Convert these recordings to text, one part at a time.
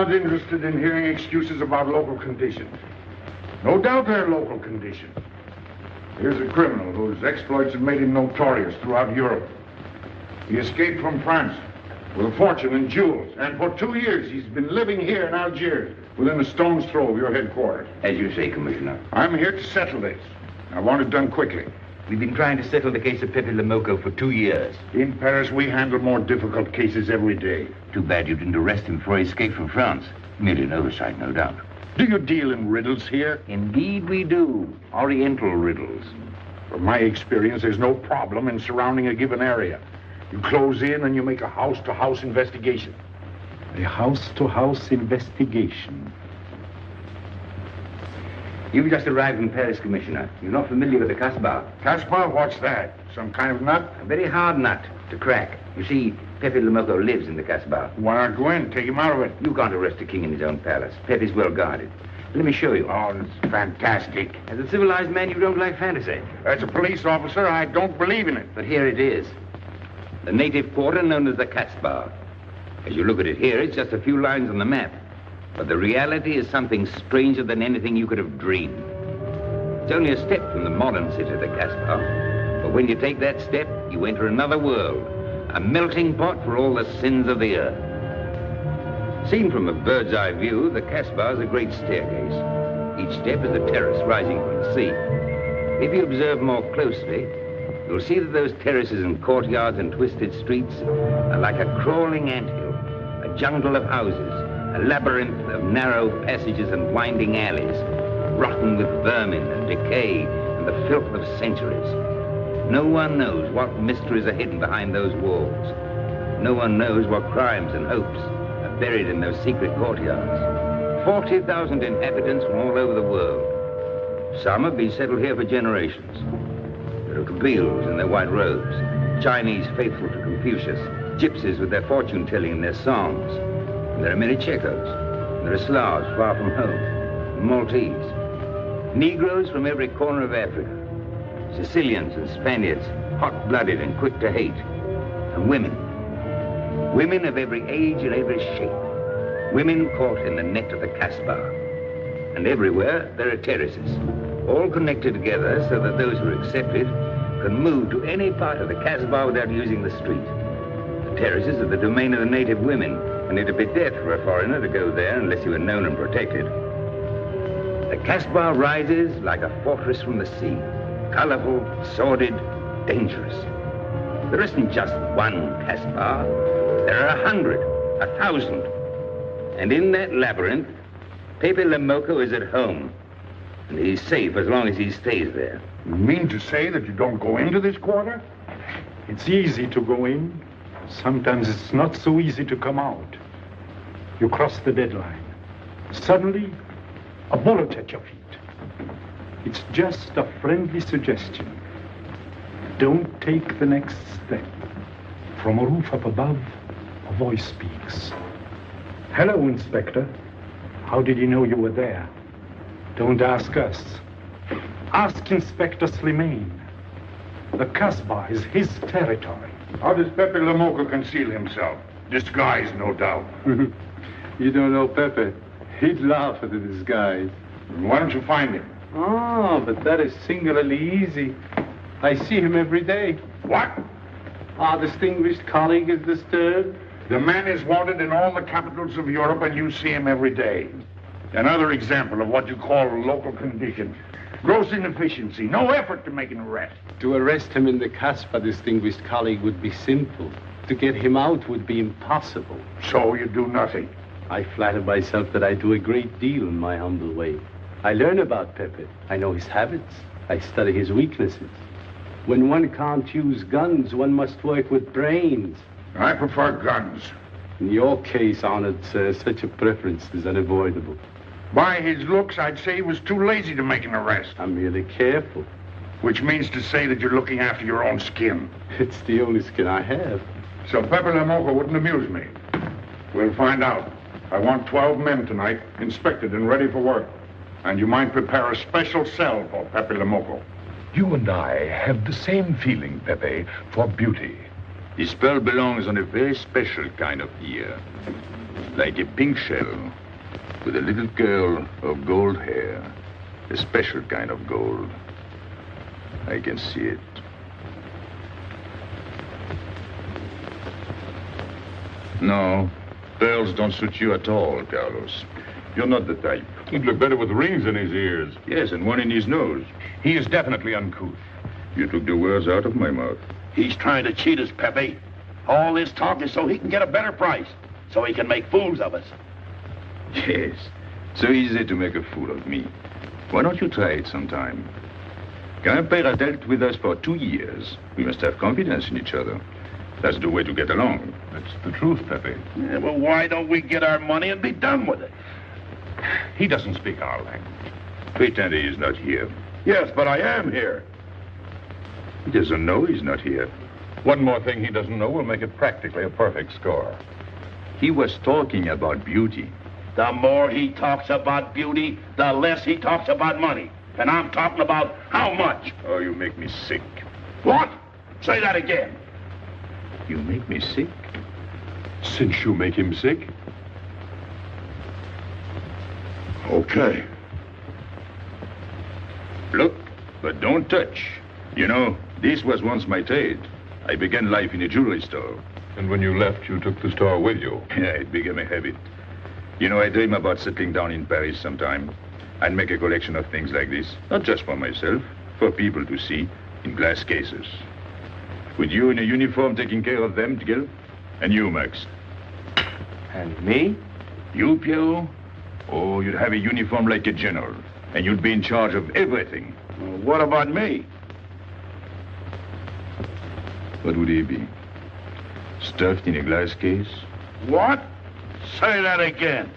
not interested in hearing excuses about local conditions. No doubt they're local conditions. Here's a criminal whose exploits have made him notorious throughout Europe. He escaped from France with a fortune in jewels, and for 2 years he's been living here in Algiers, within a stone's throw of your headquarters. As you say, Commissioner. I'm here to settle this. I want it done quickly. We've been trying to settle the case of Pépé le Moko for 2 years. In Paris, we handle more difficult cases every day. Too bad you didn't arrest him before he escaped from France. Merely an oversight, no doubt. Do you deal in riddles here? Indeed we do. Oriental riddles. From my experience, there's no problem in surrounding a given area. You close in and you make a house-to-house investigation. A house-to-house investigation. You've just arrived in Paris, Commissioner. You're not familiar with the Casbah. Casbah? What's that? Some kind of nut? A very hard nut to crack. You see, Pépé le Moko lives in the Casbah. Why not go in? Take him out of it. You can't arrest a king in his own palace. Pépé's well guarded. Let me show you. Oh, it's fantastic. As a civilized man, you don't like fantasy. As a police officer, I don't believe in it. But here it is. The native quarter known as the Casbah. As you look at it here, it's just a few lines on the map. But the reality is something stranger than anything you could have dreamed. It's only a step from the modern city, the Casbah. But when you take that step, you enter another world. A melting pot for all the sins of the earth. Seen from a bird's eye view, the Casbah is a great staircase. Each step is a terrace rising from the sea. If you observe more closely, you'll see that those terraces and courtyards and twisted streets are like a crawling anthill, a jungle of houses, a labyrinth of narrow passages and winding alleys, rotten with vermin and decay and the filth of centuries. No one knows what mysteries are hidden behind those walls. No one knows what crimes and hopes are buried in those secret courtyards. 40,000 inhabitants from all over the world. Some have been settled here for generations. There are Kabyles in their white robes, Chinese faithful to Confucius, gypsies with their fortune-telling and their songs. And there are many Checos. There are Slavs far from home, Maltese. Negroes from every corner of Africa. Sicilians and Spaniards, hot-blooded and quick to hate. And women. Women of every age and every shape. Women caught in the net of the Casbah. And everywhere there are terraces, all connected together so that those who are accepted can move to any part of the Casbah without using the street. The terraces are the domain of the native women, and it'd be death for a foreigner to go there unless he were known and protected. The Casbah rises like a fortress from the sea, colorful, sordid, dangerous. There isn't just one Casbah. There are 100, 1,000. And in that labyrinth, Pépé le Moko is at home. And he's safe as long as he stays there. You mean to say that you don't go into this quarter? It's easy to go in. Sometimes it's not so easy to come out. You cross the deadline. Suddenly, a bullet at your feet. It's just a friendly suggestion. Don't take the next step. From a roof up above, a voice speaks. Hello, Inspector. How did you know you were there? Don't ask us. Ask Inspector Slimane. The Casbah is his territory. How does Pépé le Moko conceal himself? Disguised, no doubt. You don't know Pépé. He'd laugh at the disguise. Why don't you find him? Oh, but that is singularly easy. I see him every day. What? Our distinguished colleague is disturbed. The man is wanted in all the capitals of Europe, and you see him every day. Another example of what you call local conditions. Gross inefficiency, no effort to make an arrest. To arrest him in the Casbah, distinguished colleague, would be simple. To get him out would be impossible. So you do nothing. I flatter myself that I do a great deal in my humble way. I learn about Pépé. I know his habits. I study his weaknesses. When one can't use guns, one must work with brains. I prefer guns. In your case, honored sir, such a preference is unavoidable. By his looks, I'd say he was too lazy to make an arrest. I'm merely careful. Which means to say that you're looking after your own skin. It's the only skin I have. So Pépé le Moko wouldn't amuse me. We'll find out. I want 12 men tonight, inspected and ready for work. And you might prepare a special cell for Pépé le Moko. You and I have the same feeling, Pépé, for beauty. This pearl belongs on a very special kind of ear. like a pink shell, with a little curl of gold hair, a special kind of gold. I can see it. No, pearls don't suit you at all, Carlos. You're not the type. He'd look better with rings in his ears. Yes, and one in his nose. He is definitely uncouth. You took the words out of my mouth. He's trying to cheat us, Pépé. All this talk is so he can get a better price, so he can make fools of us. Yes, so easy to make a fool of me. Why don't you try it sometime? Grandpère has dealt with us for 2 years. We must have confidence in each other. That's the way to get along. That's the truth, Pépé. Yeah, well, why don't we get our money and be done with it? He doesn't speak our language. Pretend he is not here. Yes, but I am here. He doesn't know he's not here. One more thing he doesn't know will make it practically a perfect score. He was talking about beauty. The more he talks about beauty, the less he talks about money. And I'm talking about how much. Oh, you make me sick. What? Say that again. You make me sick? Since you make him sick? Okay. Look, but don't touch. You know, this was once my trade. I began life in a jewelry store. And when you left, you took the store with you. Yeah, it became a habit. You know, I dream about settling down in Paris sometime. I'd make a collection of things like this. Not just for myself, for people to see, in glass cases. With you in a uniform taking care of them, Gil? And you, Max? And me? You, Pierrot? Oh, you'd have a uniform like a general. And you'd be in charge of everything. Well, what about me? What would he be? Stuffed in a glass case? What? Say that again.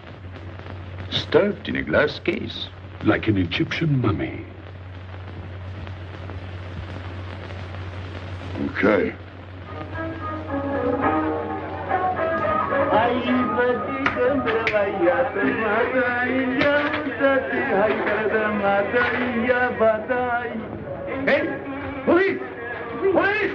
Stuffed in a glass case. Like an Egyptian mummy. Okay. Hey! Police! Police!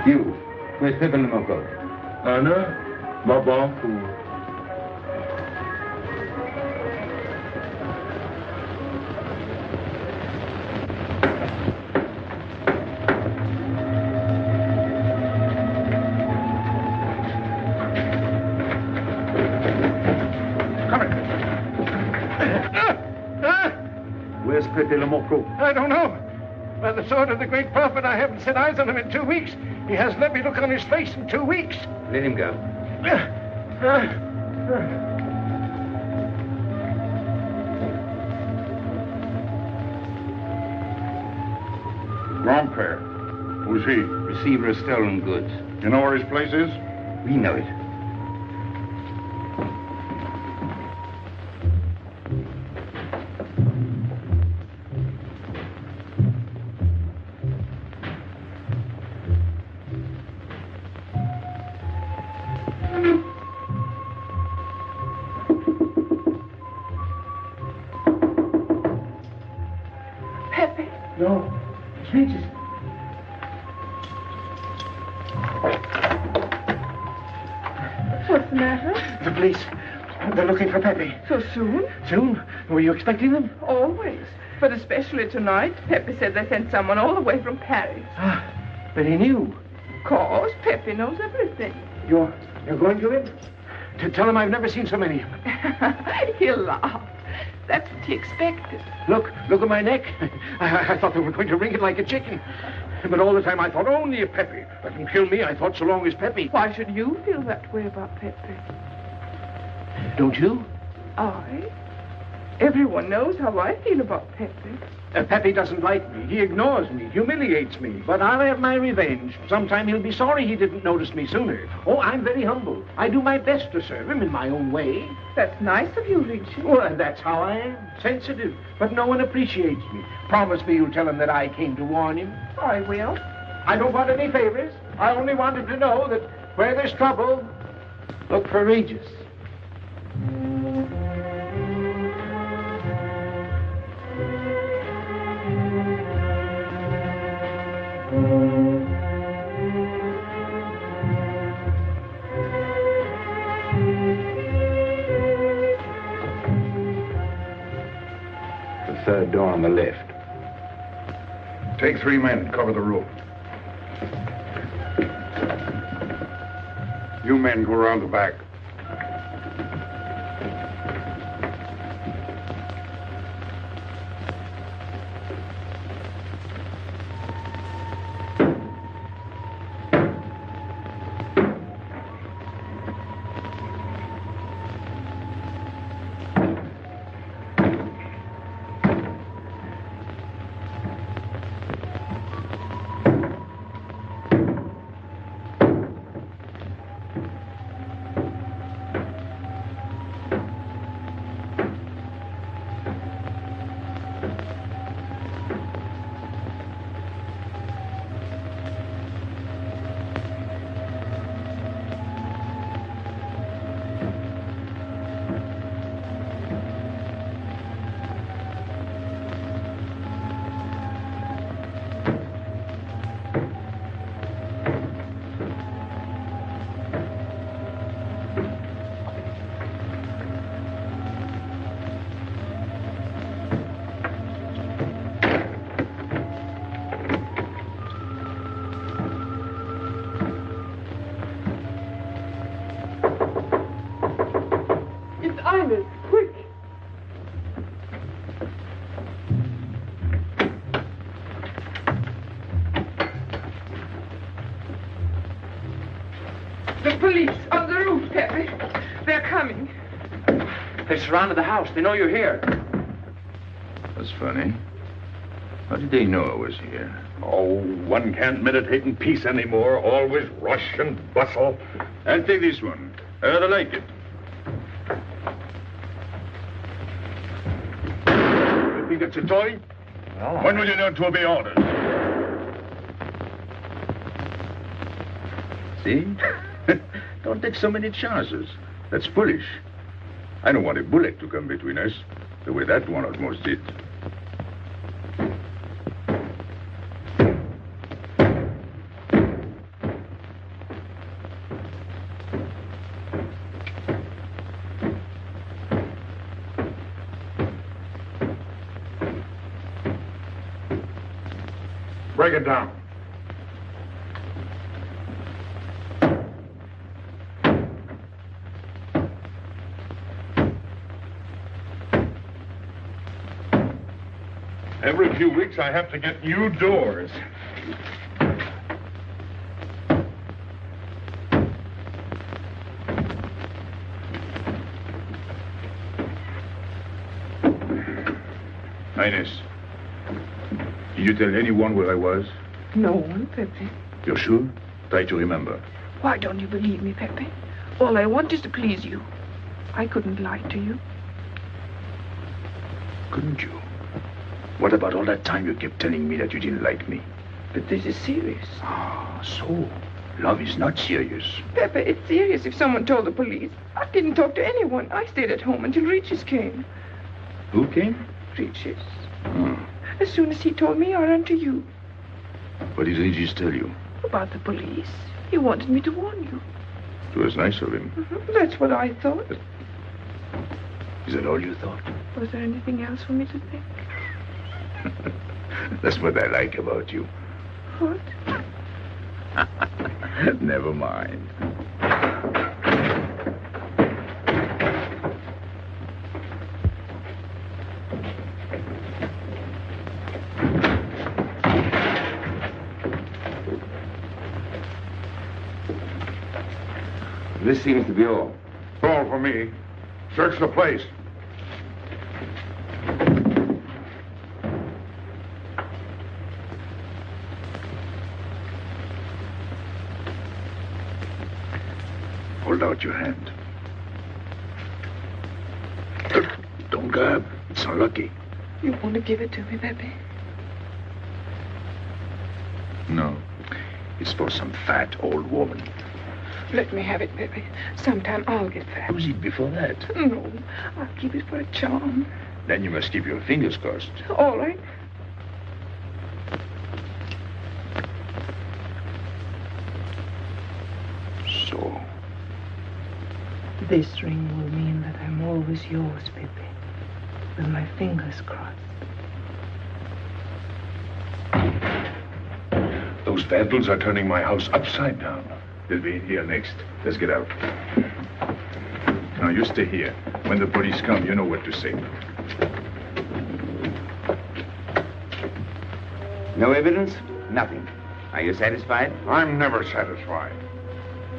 You, where's Pépé le Moko? Anna, Babanku. Where's Pépé le Moko? I don't know. By the sword of the great prophet, I haven't set eyes on him in 2 weeks. He hasn't let me look on his face in 2 weeks. Let him go. Grandpère. Who's he? Receiver of stolen goods. You know where his place is? We know it. No, strangers. What's the matter? The police. They're looking for Pépé. So soon? Soon? Were you expecting them? Always. But especially tonight. Pépé said they sent someone all the way from Paris. Ah, but he knew. Of course, Pépé knows everything. You're going to him? To tell him I've never seen so many. He'll laugh. That's what he expected. Look at my neck. I thought they were going to wring it like a chicken. But all the time I thought only of Pépé. Let them kill me, I thought, so long as Pépé. Why should you feel that way about Pépé? Don't you? I? Everyone knows how I feel about Pépé. Pépé doesn't like me. He ignores me, humiliates me. But I'll have my revenge. Sometime he'll be sorry he didn't notice me sooner. Oh, I'm very humble. I do my best to serve him in my own way. That's nice of you, Richard. Well, that's how I am. Sensitive. But no one appreciates me. Promise me you'll tell him that I came to warn him. I will. I don't want any favors. I only want him to know that where there's trouble, look for Regis. The third door on the left. Take 3 men, cover the roof. You men go around the back. They surrounded the house. They know you're here. That's funny. How did they know I was here? Oh, one can't meditate in peace anymore. Always rush and bustle. I'll take this one. I rather like it. You think it's a toy? Oh. When will you learn to obey orders? See? Don't take so many chances. That's foolish. I don't want a bullet to come between us, the way that one almost did. Break it down. Every few weeks, I have to get new doors. Highness, did you tell anyone where I was? No one, Pépé. You're sure? Try to remember. Why don't you believe me, Pépé? All I want is to please you. I couldn't lie to you. Couldn't you? What about all that time you kept telling me that you didn't like me? But this is serious. Ah, so love is not serious. Pépé, it's serious if someone told the police. I didn't talk to anyone. I stayed at home until Regis came. Who came? Regis. Hmm. As soon as he told me, I ran to you. What did Regis tell you? About the police. He wanted me to warn you. It was nice of him. That's what I thought. Is that all you thought? Was there anything else for me to think? That's what I like about you. What? Never mind. This seems to be all. All for me. Search the place. about your hand. Don't grab. It's unlucky. You want to give it to me, Pépé? No. It's for some fat old woman. Let me have it, Pépé. Sometime I'll get fat. Use it before that. No, I'll keep it for a charm. Then you must keep your fingers crossed. All right. So. This ring will mean that I'm always yours, Pépé. With my fingers crossed. Those vandals are turning my house upside down. They'll be in here next. Let's get out. Now, you stay here. When the police come, you know what to say. No evidence? Nothing. Are you satisfied? I'm never satisfied.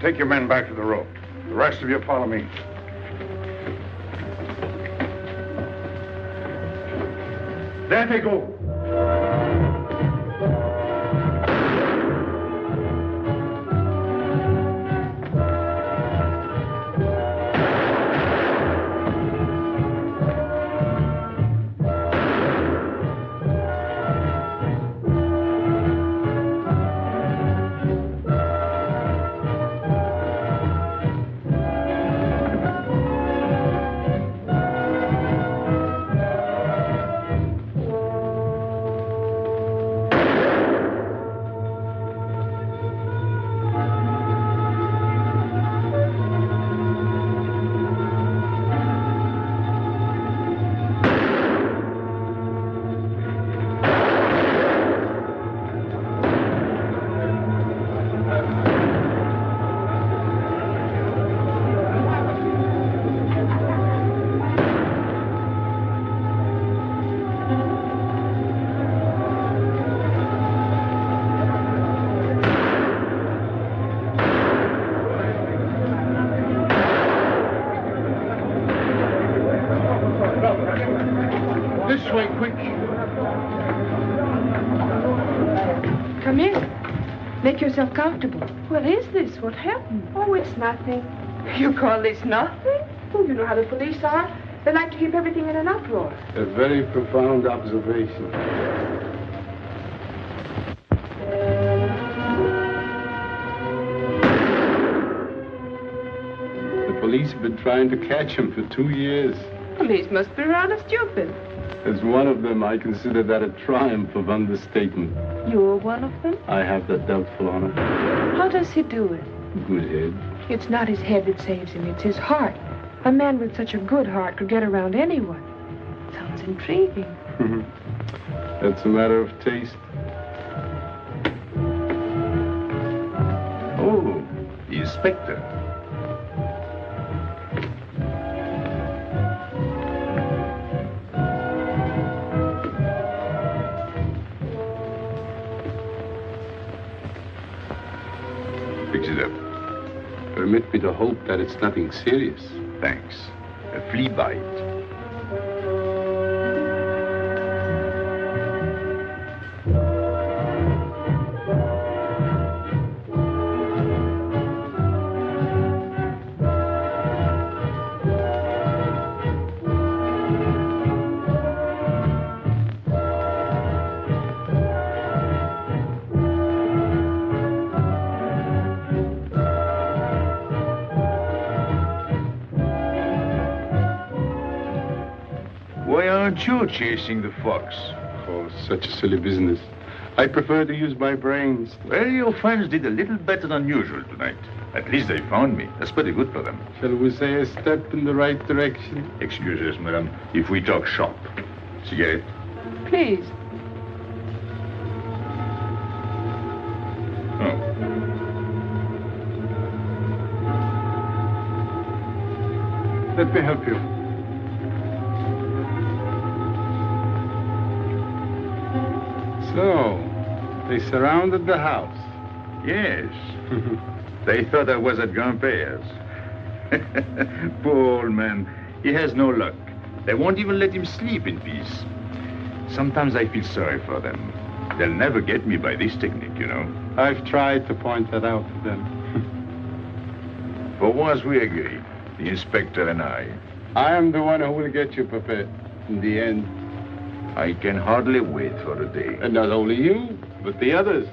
Take your men back to the road. The rest of you follow me. There they go. Come in. Make yourself comfortable. What is this? What happened? Oh, it's nothing. You call this nothing? Oh, you know how the police are. They like to keep everything in an uproar. A very profound observation. The police have been trying to catch him for 2 years. Police must be rather stupid. As one of them, I consider that a triumph of understatement. You're one of them? I have that doubtful honor. How does he do it? Good head. It's not his head that saves him, it's his heart. A man with such a good heart could get around anyone. Sounds intriguing. That's a matter of taste. Oh, the inspector. Fix it up. Permit me to hope that it's nothing serious. Thanks. A flea bite. Why aren't you chasing the fox? Oh, such a silly business. I prefer to use my brains. Well, your friends did a little better than usual tonight. At least they found me. That's pretty good for them. Shall we say a step in the right direction? Excuse us, madam, if we talk shop. Cigarette? Please. Oh. Let me help you. So, they surrounded the house. Yes. They thought I was at Grandpère's. Poor old man. He has no luck. They won't even let him sleep in peace. Sometimes I feel sorry for them. They'll never get me by this technique, you know. I've tried to point that out to them. For once we agree, the inspector and I. I am the one who will get you, Pépé, in the end. I can hardly wait for the day. And not only you, but the others.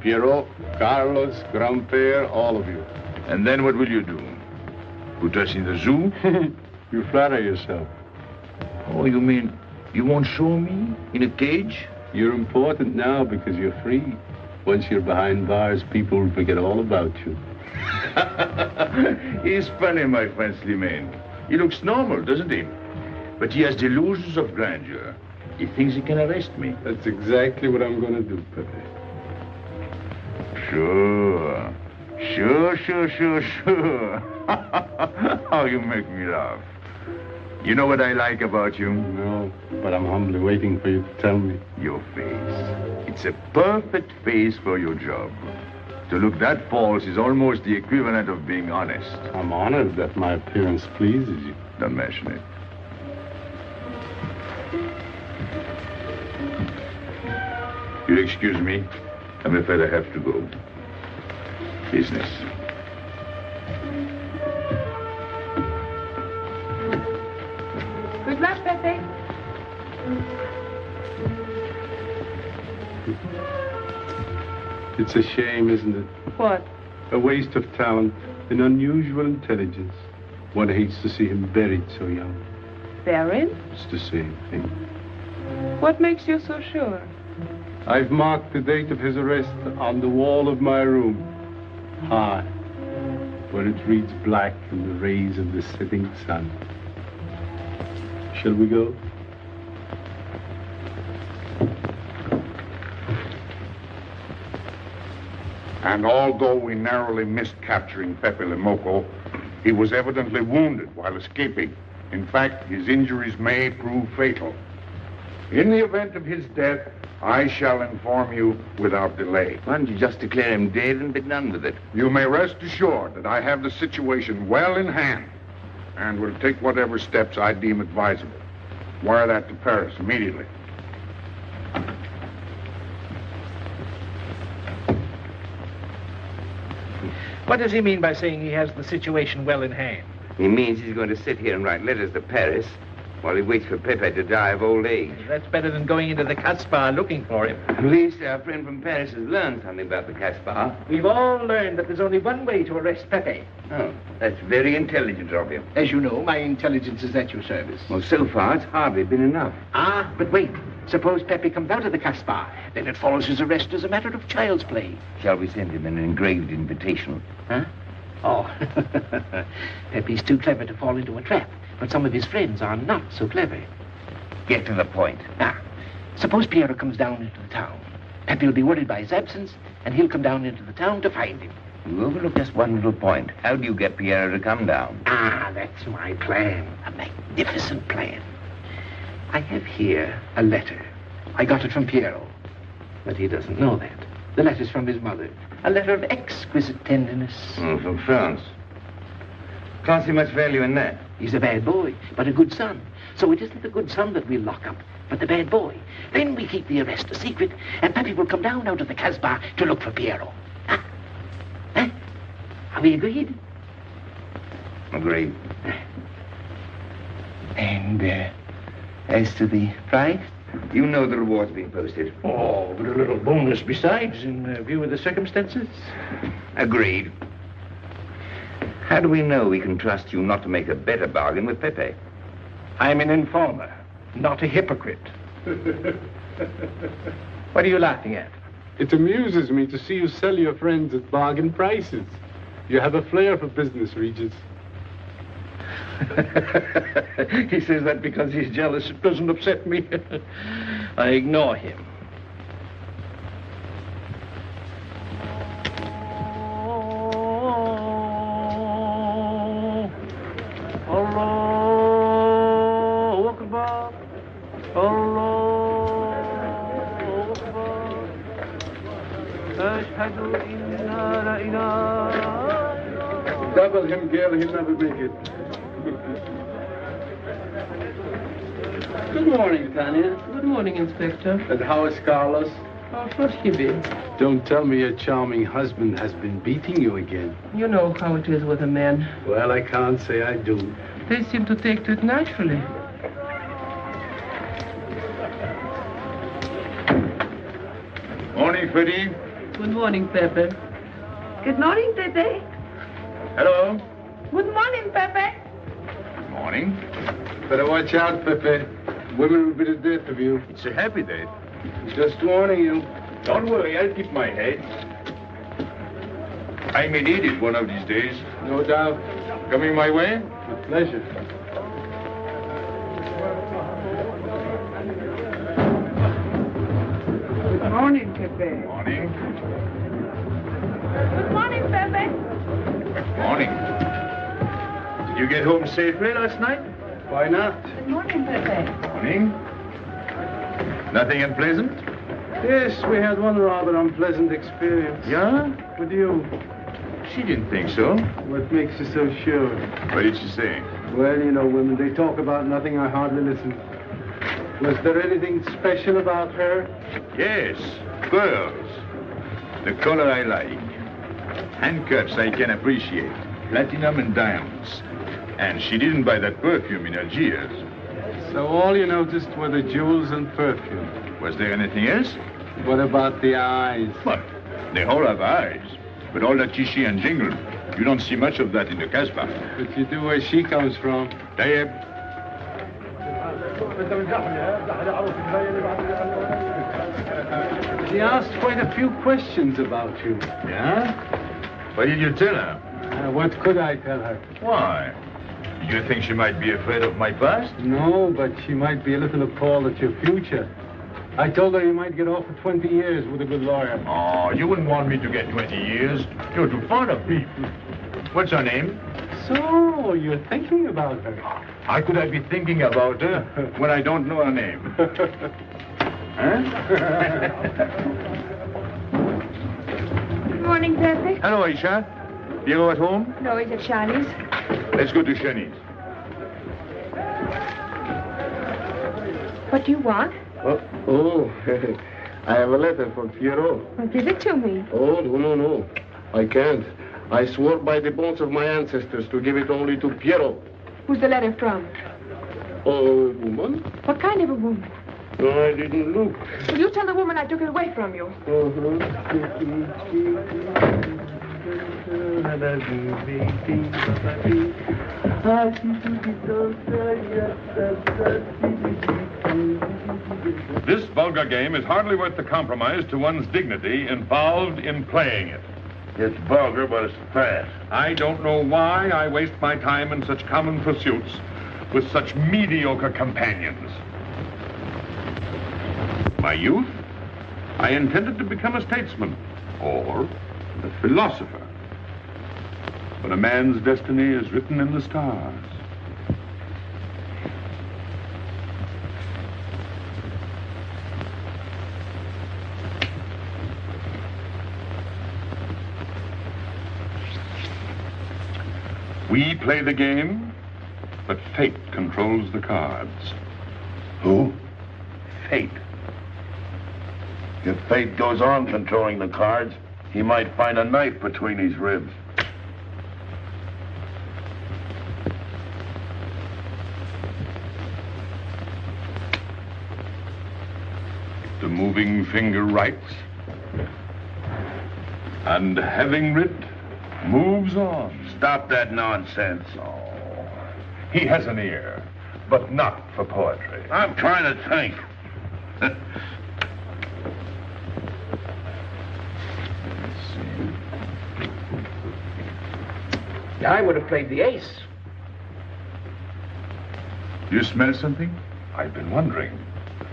Pierrot, Carlos, Grandpère, all of you. And then what will you do? Put us in the zoo? You flatter yourself. Oh, you mean you won't show me in a cage? You're important now because you're free. Once you're behind bars, people will forget all about you. He's funny, my friend Slimane. He looks normal, doesn't he? But he has delusions of grandeur. He thinks he can arrest me. That's exactly what I'm going to do, Pépé. Sure. Sure. How you make me laugh. You know what I like about you? No, but I'm humbly waiting for you to tell me. Your face. It's a perfect face for your job. To look that false is almost the equivalent of being honest. I'm honored that my appearance pleases you. Don't mention it. You'll excuse me. I'm afraid I have to go. Business. Good luck, Pépé. It's a shame, isn't it? What? A waste of talent, an unusual intelligence. One hates to see him buried so young. Buried? It's the same thing. What makes you so sure? I've marked the date of his arrest on the wall of my room. High, where it reads black in the rays of the setting sun. Shall we go? And although we narrowly missed capturing Pépé le Moko, he was evidently wounded while escaping. In fact, his injuries may prove fatal. In the event of his death, I shall inform you without delay. Why don't you just declare him dead and be done with it? You may rest assured that I have the situation well in hand and will take whatever steps I deem advisable. Wire that to Paris immediately. What does he mean by saying he has the situation well in hand? He means he's going to sit here and write letters to Paris while he waits for Pépé to die of old age. That's better than going into the Casbah looking for him. At least our friend from Paris has learned something about the Casbah. We've all learned that there's only one way to arrest Pépé. Oh, that's very intelligent of you. As you know, my intelligence is at your service. Well, so far, it's hardly been enough. Ah, but wait. Suppose Pépé comes out of the Casbah. Then it follows his arrest as a matter of child's play. Shall we send him an engraved invitation? Huh? Oh, Pépé's too clever to fall into a trap. But some of his friends are not so clever. Get to the point. Now, suppose Pierre comes down into the town. Pépé will be worried by his absence, and he'll come down into the town to find him. You overlook just one little point. How do you get Pierre to come down? Ah, that's my plan. A magnificent plan. I have here a letter. I got it from Pierrot. But he doesn't know that. The letter's from his mother. A letter of exquisite tenderness. From France. Can't see much value in that. He's a bad boy, but a good son. So it isn't the good son that we'll lock up, but the bad boy. Then we keep the arrest a secret, and Pépé will come down out of the Casbah to look for Pierrot. Huh? Huh? Are we agreed? Agreed. And, as to the prize? You know the reward's been posted. Oh, but a little bonus besides, in view of the circumstances. Agreed. How do we know we can trust you not to make a better bargain with Pépé? I'm an informer, not a hypocrite. What are you laughing at? It amuses me to see you sell your friends at bargain prices. You have a flair for business, Regis. He says that because he's jealous. It doesn't upset me. I ignore him. Double him, girl, he'll never make it. Good morning, Tanya. Good morning, Inspector. And how is Carlos? Of course he will. Don't tell me your charming husband has been beating you again. You know how it is with a man. Well, I can't say I do. They seem to take to it naturally. Morning, Freddie. Good morning, Pépé. Good morning, Pépé. Hello. Good morning, Pépé. Morning. Better watch out, Pépé. Women will be the death of you. It's a happy day. Just warning you. Don't worry, I'll keep my head. I may need it one of these days. No doubt. Coming my way? With pleasure. Good morning, Pépé. Morning. Good morning, Pépé. Morning. Did you get home safely last night? Why not? Good morning, Pépé. Morning. Nothing unpleasant? Yes, we had one rather unpleasant experience. Yeah? With you. She didn't think so. What makes you so sure? What did she say? Well, you know, women, they talk about nothing. I hardly listen. Was there anything special about her? Yes, pearls. The color I like. Handcuffs I can appreciate. Platinum and diamonds. And she didn't buy that perfume in Algiers. So all you noticed were the jewels and perfume. Was there anything else? What about the eyes? What? They all have eyes. But all that chichi and jingle, you don't see much of that in the Casbah. But you do where she comes from. Tayyib. She asked quite a few questions about you. Yeah? What did you tell her? What could I tell her? Why? Did you think she might be afraid of my past? No, but she might be a little appalled at your future. I told her you might get off for 20 years with a good lawyer. Oh, you wouldn't want me to get 20 years. You're too fond of people. What's her name? So, you're thinking about her. How could I be thinking about her when I don't know her name? Huh? Good morning, Pépé. Hello, Aisha. Piero at home? No, he's at Shani's. Let's go to Shani's. What do you want? Oh, I have a letter for Piero. Well, give it to me. Oh, no. I can't. I swore by the bones of my ancestors to give it only to Piero. Who's the letter from? Oh, woman? What kind of a woman? No, I didn't look. Will you tell the woman I took it away from you? This vulgar game is hardly worth the compromise to one's dignity involved in playing it. It's vulgar, but it's fast. I don't know why I waste my time in such common pursuits with such mediocre companions. My youth, I intended to become a statesman or a philosopher. But a man's destiny is written in the stars. We play the game, but fate controls the cards. Who? Fate. If fate goes on controlling the cards, he might find a knife between his ribs. The moving finger writes, and having writ, moves on. Stop that nonsense. Oh, he has an ear, but not for poetry. I'm trying to think. I would have played the ace. You smell something? I've been wondering.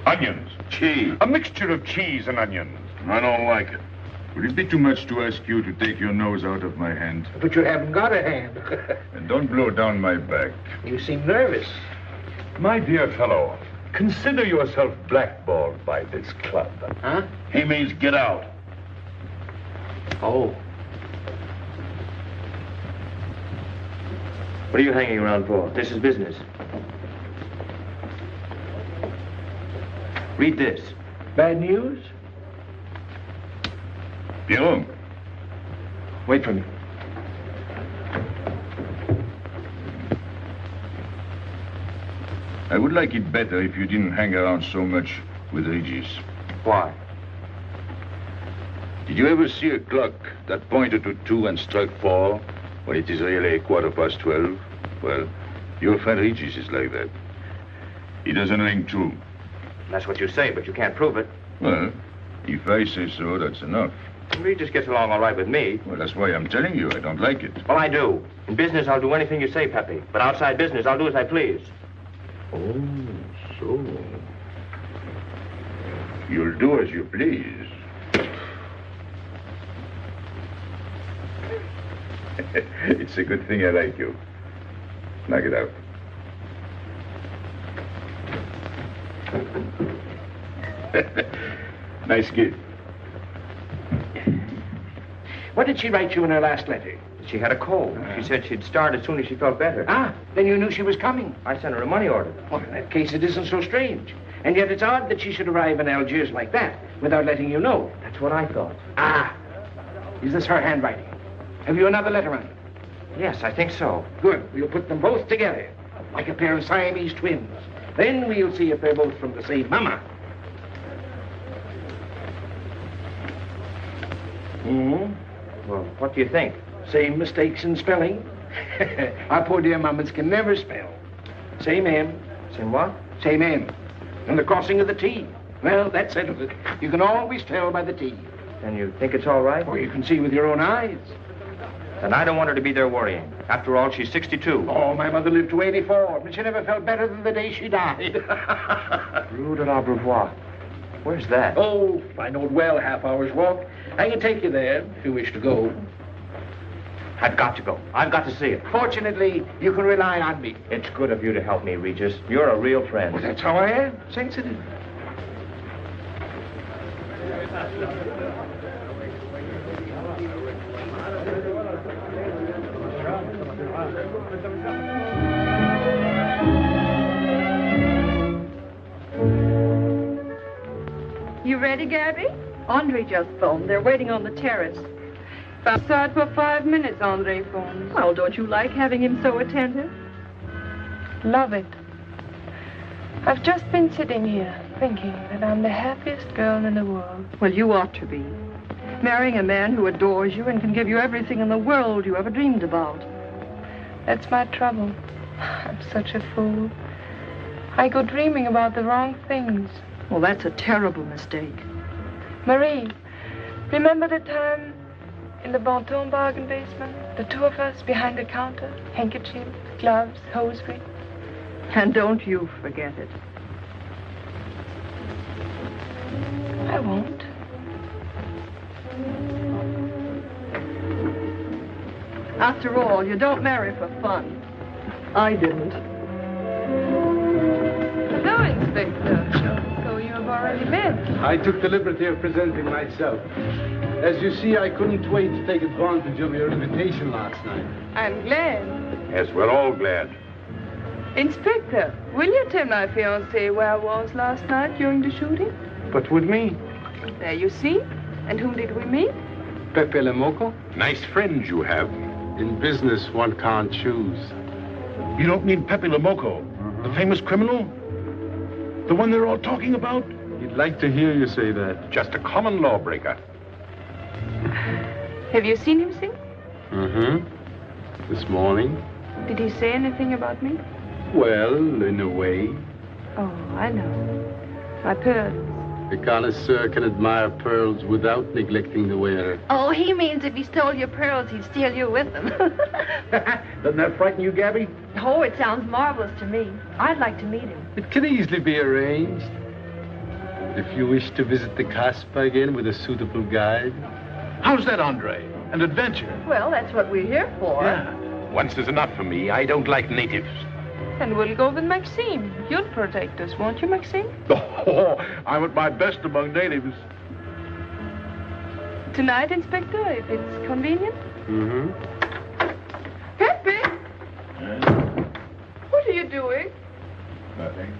Onions. Cheese. A mixture of cheese and onions. I don't like it. Would it be too much to ask you to take your nose out of my hand? But you haven't got a hand. And don't blow down my back. You seem nervous. My dear fellow, consider yourself blackballed by this club. Huh? He means get out. Oh. What are you hanging around for? This is business. Read this. Bad news? Pierrot. Wait for me. I would like it better if you didn't hang around so much with Regis. Why? Did you ever see a clock that pointed to 2 and struck 4 when it is really 12:15? Well, your friend Regis is like that. He doesn't ring true. That's what you say, but you can't prove it. Well, if I say so, that's enough. Regis gets along all right with me. Well, that's why I'm telling you I don't like it. Well, I do. In business, I'll do anything you say, Pépé. But outside business, I'll do as I please. Oh, so. You'll do as you please. It's a good thing I like you. Knock it out. Nice gift. What did she write you in her last letter? She had a cold. She said she'd start as soon as she felt better. Ah, then you knew she was coming. I sent her a money order. Well, in that case, it isn't so strange. And yet it's odd that she should arrive in Algiers like that without letting you know. That's what I thought. Ah, is this her handwriting? Have you another letter on it? Yes, I think so. Good. We'll put them both together, like a pair of Siamese twins. Then we'll see if they're both from the same mama. Well, what do you think? Same mistakes in spelling. Our poor dear mamas can never spell. Same M. Same what? Same M. And the crossing of the T. Well, that settles it. You can always tell by the T. And you think it's all right? Or you can see with your own eyes. And I don't want her to be there worrying. After all, she's 62. Oh, my mother lived to 84, but she never felt better than the day she died. Rue de l'Abreuvoir. Where's that? Oh, fine old well, half-hour's walk. I can take you there if you wish to go. I've got to go. I've got to see it. Fortunately, you can rely on me. It's good of you to help me, Regis. You're a real friend. Well, that's how I am. Sensitive. You ready, Gabby? Andre just phoned. They're waiting on the terrace. Outside for 5 minutes, Andre phones. Well, don't you like having him so attentive? Love it. I've just been sitting here thinking that I'm the happiest girl in the world. Well, you ought to be. Marrying a man who adores you and can give you everything in the world you ever dreamed about. That's my trouble. I'm such a fool. I go dreaming about the wrong things. Well, that's a terrible mistake. Marie, remember the time in the Bonton bargain basement? The two of us behind the counter, handkerchiefs, gloves, hosiery. And don't you forget it. I won't. After all, you don't marry for fun. I didn't. Hello, Inspector. So you have already met. I took the liberty of presenting myself. As you see, I couldn't wait to take advantage of your invitation last night. I'm glad. Yes, we're all glad. Inspector, will you tell my fiancé where I was last night during the shooting? But with me? There you see. And whom did we meet? Pépé le Moko? Nice friends you have. In business, one can't choose. You don't mean Pépé le Moko, the famous criminal? The one they're all talking about? He'd like to hear you say that. Just a common lawbreaker. Have you seen him sing? Mm-hmm. This morning. Did he say anything about me? Well, in a way. Oh, I know. My pearls. The connoisseur can admire pearls without neglecting the wearer. Oh, he means if he stole your pearls, he'd steal you with them. Doesn't that frighten you, Gabby? Oh, it sounds marvelous to me. I'd like to meet him. It can easily be arranged. If you wish to visit the Casbah again with a suitable guide. How's that, Andre? An adventure? Well, that's what we're here for. Yeah. Once is enough for me. I don't like natives. And we'll go with Maxime. You'll protect us, won't you, Maxime? Oh, I'm at my best among natives. Tonight, Inspector, if it's convenient. Mm-hmm. Pepe! What are you doing? Nothing.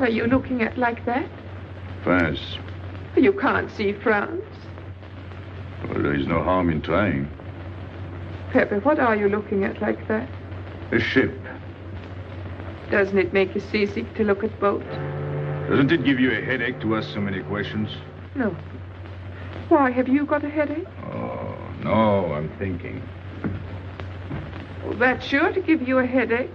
are you looking at like that? France. You can't see France. Well, there is no harm in trying. Pépé, what are you looking at like that? A ship. Doesn't it make you seasick to look at boats? Doesn't it give you a headache to ask so many questions? No. Why, have you got a headache? Oh, no, I'm thinking. Well, that's sure to give you a headache.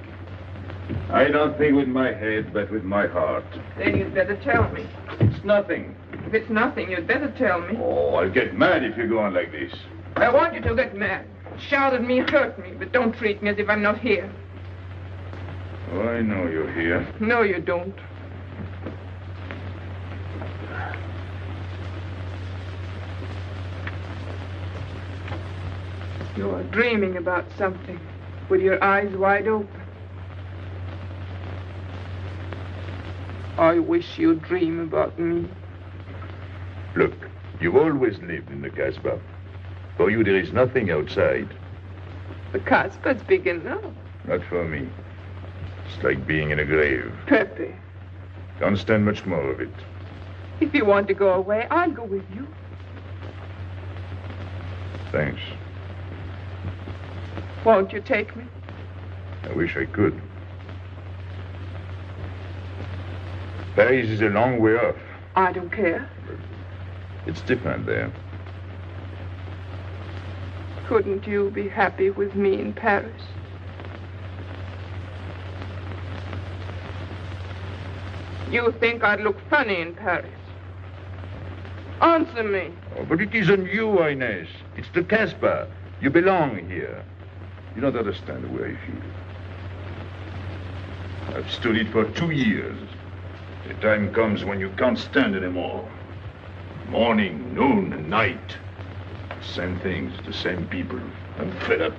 I don't think with my head, but with my heart. Then you'd better tell me. It's nothing. If it's nothing, you'd better tell me. Oh, I'll get mad if you go on like this. I want you to get mad. Shout at me, hurt me, but don't treat me as if I'm not here. Oh, I know you're here. No, you don't. You're dreaming about something with your eyes wide open. I wish you'd dream about me. Look, you've always lived in the Casbah. For you, there is nothing outside. The Casbah's big enough. Not for me. It's like being in a grave. Pépé, Can't stand much more of it. if you want to go away, I'll go with you. Thanks. Won't you take me? I wish I could. Paris is a long way off. I don't care. It's different there. Couldn't you be happy with me in Paris? You think I'd look funny in Paris? Answer me. Oh, but it isn't you, Inez. It's the Casbah. You belong here. You don't understand the way I feel. I've stood it for 2 years. The time comes when you can't stand anymore. Morning, noon, and night. Same things, the same people. I'm fed up.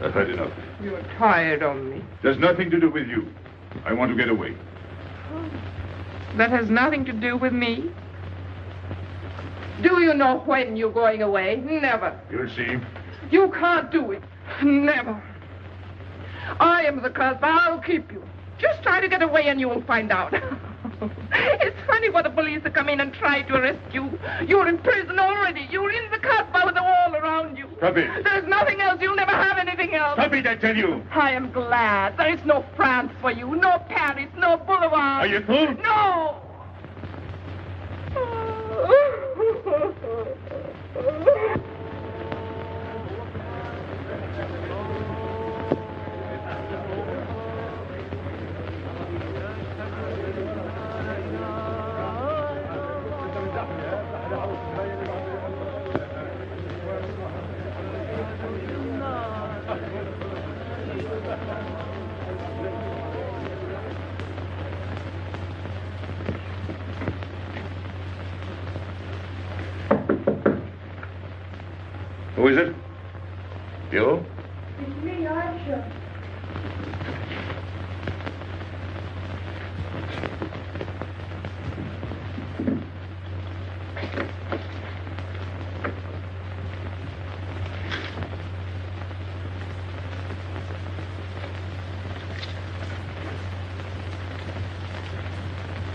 I've had enough. You're tired of me. There's nothing to do with you. I want to get away. That has nothing to do with me. Do you know when you're going away? Never. You'll see. You can't do it. Never. I am the Casbah. I'll keep you. Just try to get away and you'll find out. It's funny what the police have come in and tried to arrest you. You're in prison already. You're in the Casbah with the wall around you. Stop it. There's nothing else. You'll never have anything else. Stop it, I tell you. I am glad. There is no France for you. No Paris. No Boulevard. Are you through? No. Who is it? You? It's me, I'm sure.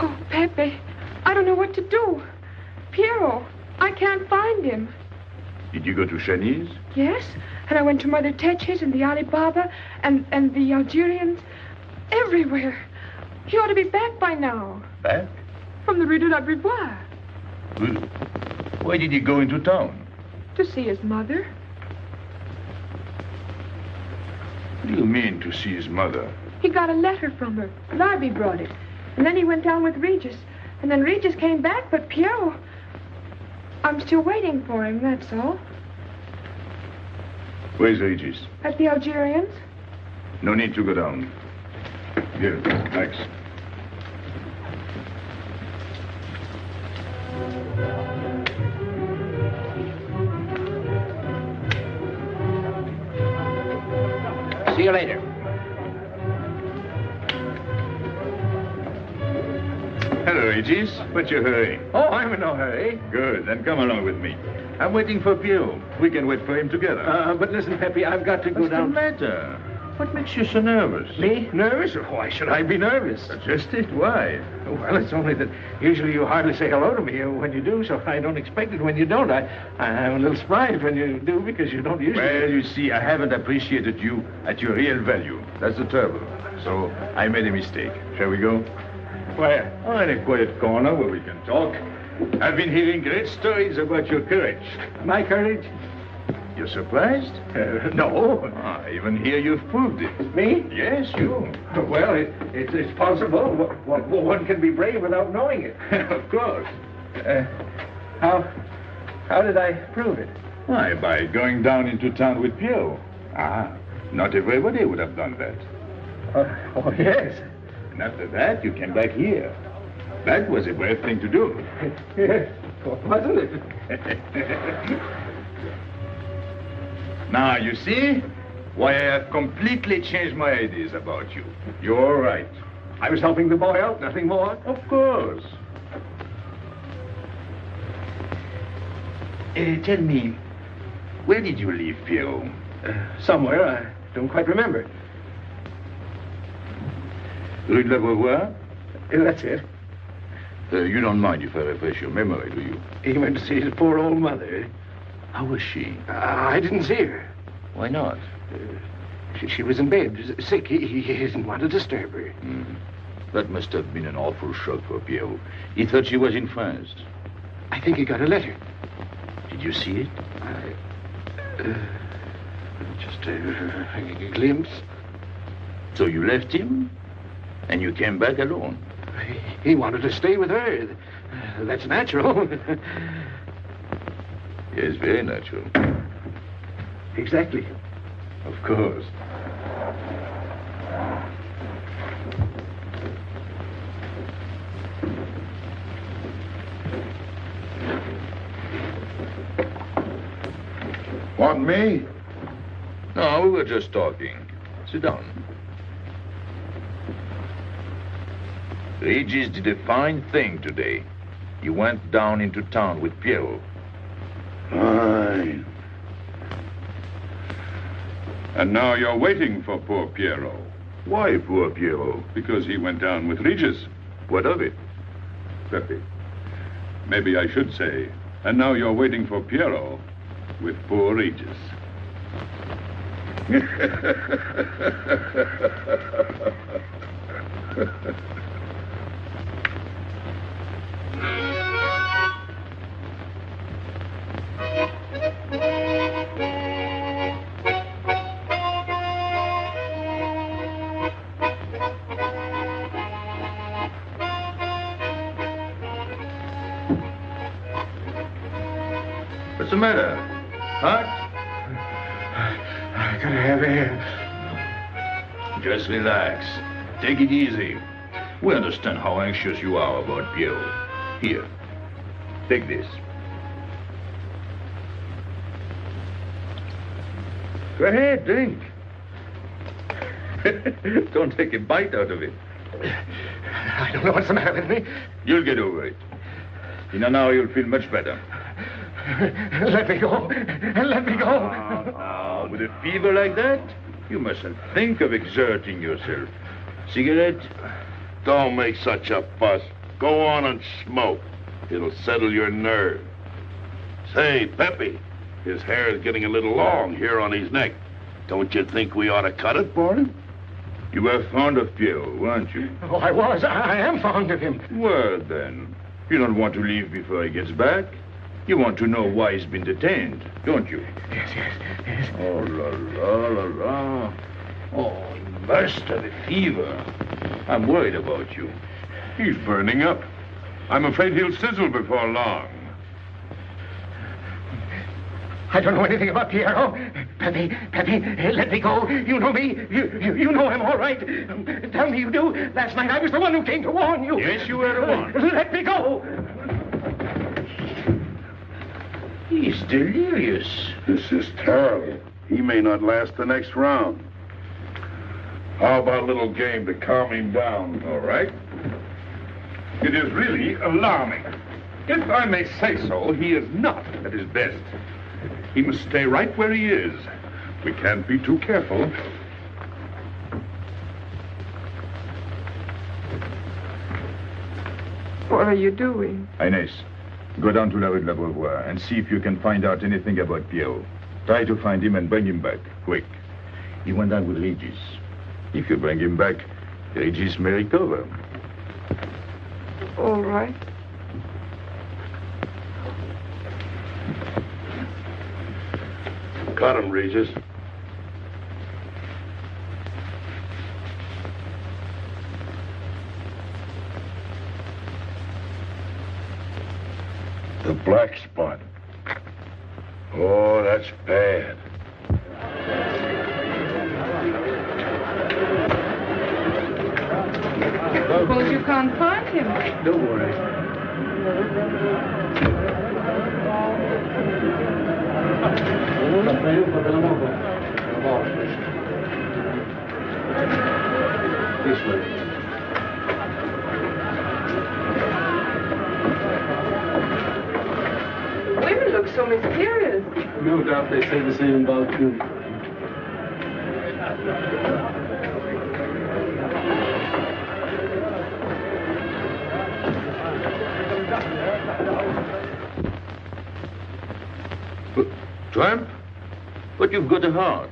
Oh, Pépé, I don't know what to do. Piero, I can't find him. Did you go to Chinese? Yes, and I went to Mother Tetch's and the Alibaba and the Algerians. Everywhere. He ought to be back by now. Back? From the Rue de la Brivoire. Why did he go into town? To see his mother. What do you mean, to see his mother? He got a letter from her. Larby brought it. And then he went down with Regis. And then Regis came back, but Piero... I'm still waiting for him, that's all. Where's Regis? At the Algerians. No need to go down. Here, thanks. See you later. Hello, Regis. What's your hurry? Oh, I'm in no hurry. Good, then come along with me. I'm waiting for Piero. We can wait for him together. But listen, Pepe, I've got to go What's down. the matter? What makes you so nervous? Me? Nervous? Why should I be nervous? Just it. Why? Well, it's only that usually you hardly say hello to me when you do, so I don't expect it when you don't. I'm a little surprised when you do because you don't usually... Well, you see, I haven't appreciated you at your real value. That's the trouble. So I made a mistake. Shall we go? Where? Oh, in a quiet corner where we can talk. I've been hearing great stories about your courage. My courage? You're surprised? No. I even hear you've proved it. Me? Yes, you. Well, it's possible. One can be brave without knowing it. Of course. How did I prove it? Why, by going down into town with Pierre. Not everybody would have done that. Oh, yes. And after that, you came back here. That was a brave thing to do. Yes, wasn't it? Now, you see why I have completely changed my ideas about you. You're all right. I was helping the boy out, nothing more. Of course. Tell me, where did you leave Pierrot? Somewhere, I don't quite remember. Rue de l'Abreuvoir? That's it. You don't mind if I refresh your memory, do you? He went to see his poor old mother. How was she? I didn't see her. Why not? She was in bed, sick. He didn't want to disturb her. That must have been an awful shock for Pierrot. He thought she was in France. I think he got a letter. Did you see it? Just a glimpse. So you left him, and you came back alone? He wanted to stay with her. That's natural. Yes, very natural. Exactly. Of course. Want me? No, we were just talking. Sit down. Regis did a fine thing today. You went down into town with Pierrot. Fine. And now you're waiting for poor Pierrot. Why poor Pierrot? Because he went down with Regis. What of it? Pepe, maybe I should say, and now you're waiting for Pierrot with poor Regis. What's the matter? Huh? I gotta have air. Just relax. Take it easy. We understand how anxious you are about Pierrot. Here, take this. Go ahead, drink. Don't take a bite out of it. I don't know what's the matter with me. You'll get over it. In an hour, you'll feel much better. Let me go. Let me go. Now, with a fever like that, you mustn't think of exerting yourself. Cigarette? Don't make such a fuss. Go on and smoke. It'll settle your nerve. Say, Pépé, his hair is getting a little long here on his neck. Don't you think we ought to cut it for him? You were fond of Pierrot, weren't you? Oh, I was. I am fond of him. Well, then, you don't want to leave before he gets back. You want to know why he's been detained, don't you? Yes. Oh, la. Oh, he must have a fever. I'm worried about you. He's burning up. I'm afraid he'll sizzle before long. I don't know anything about Pierrot. Pépé, let me go. You know me. You know him all right. Tell me you do. Last night I was the one who came to warn you. Yes, you were the one. Let me go. He's delirious. This is terrible. He may not last the next round. How about a little game to calm him down? All right. It is really alarming. If I may say so, he is not at his best. He must stay right where he is. We can't be too careful. are you doing? Inés, go down to la rue de la Beauvoir and see if you can find out anything about Pierrot. Try to find him and bring him back, quick. He went down with Regis. If you bring him back, Regis may recover. All right. Cut him, Regis. The black spot. Oh, that's bad. Suppose you can't find him. Don't worry. This way. Women look so mysterious. No doubt they say the same about you. Tramp? But you've got a heart.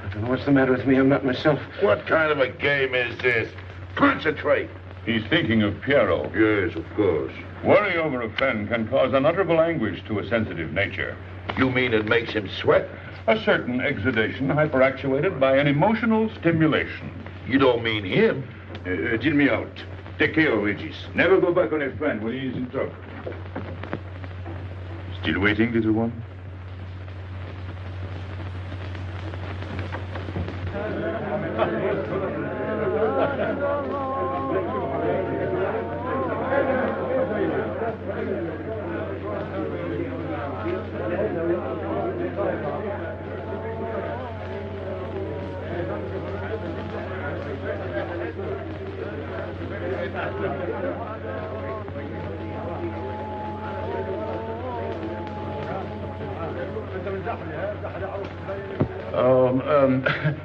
I don't know what's the matter with me. I'm not myself. What kind of a game is this? Concentrate. He's thinking of Pierrot. Yes, of course. Worry over a friend can cause unutterable anguish to a sensitive nature. You mean it makes him sweat? A certain exudation hyperactuated by an emotional stimulation. You don't mean him? Deal me out. Take care of Regis. Never go back on a friend when he is in trouble. Still waiting, little one?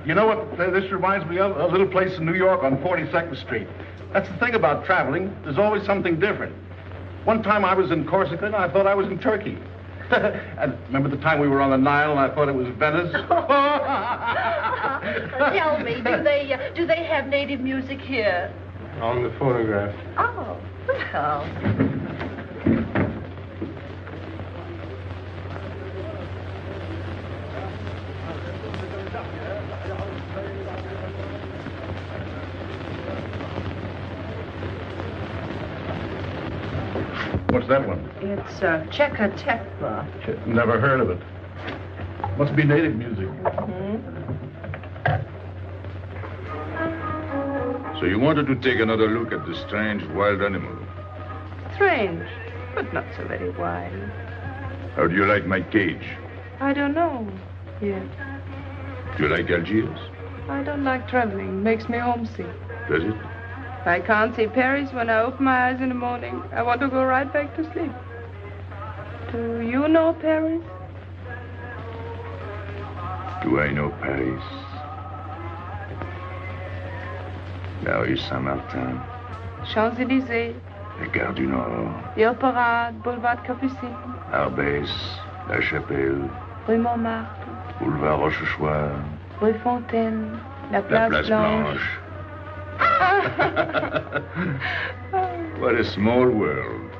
You know what this reminds me of? A little place in New York on 42nd Street. That's the thing about traveling. There's always something different. One time I was in Corsica and I thought I was in Turkey. And remember the time we were on the Nile and I thought it was Venice? Tell me, do they have native music here? On the phonograph. Oh, well. What's that one? It's Cheka Tekla. Never heard of it. Must be native music. So you wanted to take another look at the strange wild animal. Strange, but not so very wild. How do you like my cage? I don't know yet. Do you like Algiers? I don't like traveling. Makes me homesick. Does it? I can't see Paris when I open my eyes in the morning. I want to go right back to sleep. Do you know Paris? Do I know Paris? La rue Saint-Martin. Champs-Élysées. La Gare du Nord. The Opera, Boulevard Capucine. Arbès. La Chapelle. Rue Montmartre. Boulevard Rochechouart. Rue Fontaine. La La Place, Place Blanche. Blanche. What a small world.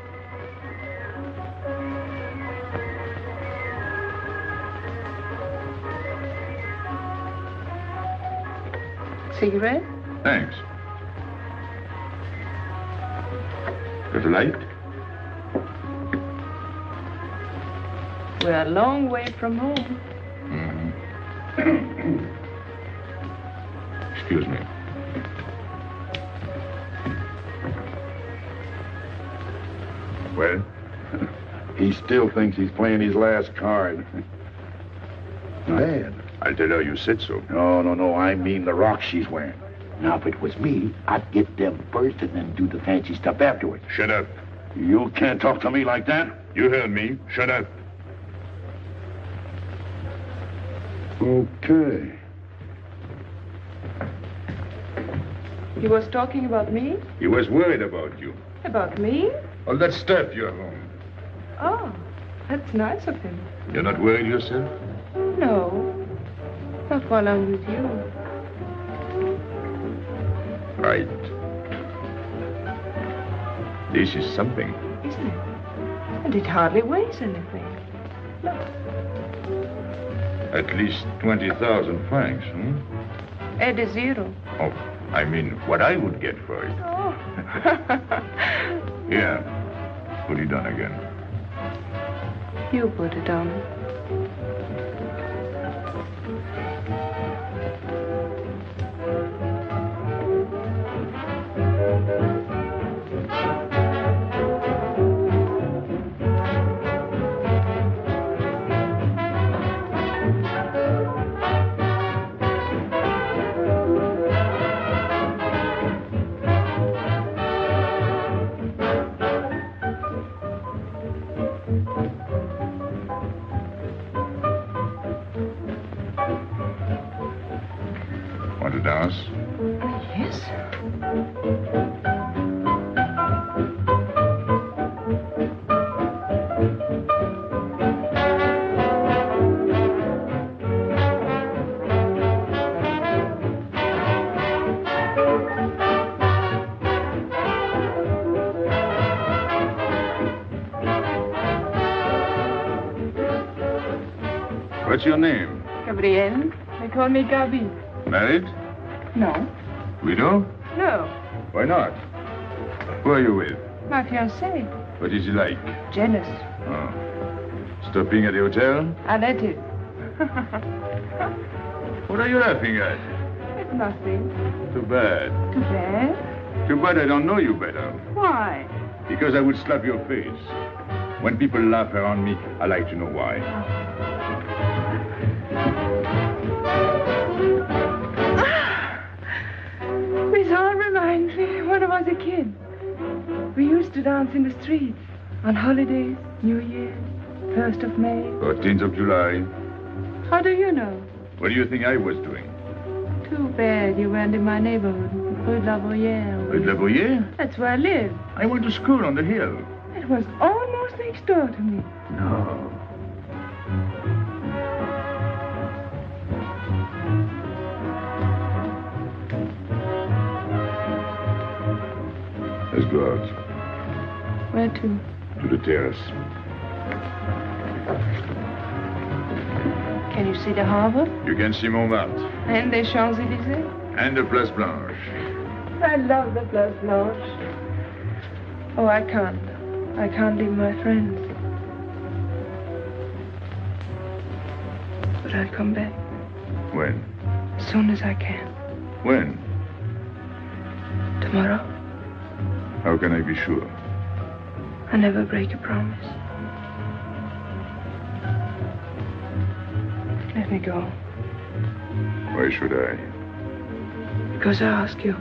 Cigarette? Thanks. Got a light? We're a long way from home. Excuse me. Well? He still thinks he's playing his last card. Bad. I'll tell her you said so. No. I mean the rock she's wearing. Now, if it was me, I'd get them first and then do the fancy stuff afterwards. Shut up. You can't talk to me like that. You heard me. Shut up. Okay. He was talking about me? He was worried about you. About me? All that stuff you have on. Oh, that's nice of him. You're not worried yourself? No. Not while I'm with you. Right. This is something. Isn't it? And it hardly weighs anything. Look. At least 20,000 francs, Add a zero. Oh, I mean, what I would get for it. Oh. Here. Put it on again. You put it on. Want to dance? Yes. What's your name? Gabrielle. They call me Gabi. Married? No. Widow? No. Why not? Who are you with? My fiancé. What is he like? Jealous. Oh. Stopping at the hotel? I let him. What are you laughing at? It's nothing. Too bad. Too bad? Too bad I don't know you better. Why? Because I would slap your face. When people laugh around me, I like to know why. This all reminds me when I was a kid. We used to dance in the streets on holidays, New Year, 1st of May. 14th of July. How do you know? What do you think I was doing? Too bad you weren't in my neighborhood, Rue de la Bruyère. Rue de la Bruyère? That's where I live. I went to school on the hill. It was almost next door to me. No. Let's go out. Where to? To the terrace. Can you see the harbor? You can see Montmartre. And the Champs-Élysées? And the Place Blanche. I love the Place Blanche. Oh, I can't. I can't leave my friends. But I'll come back. When? As soon as I can. When? Tomorrow. How can I be sure? I never break a promise. Let me go. Why should I? Because I ask you.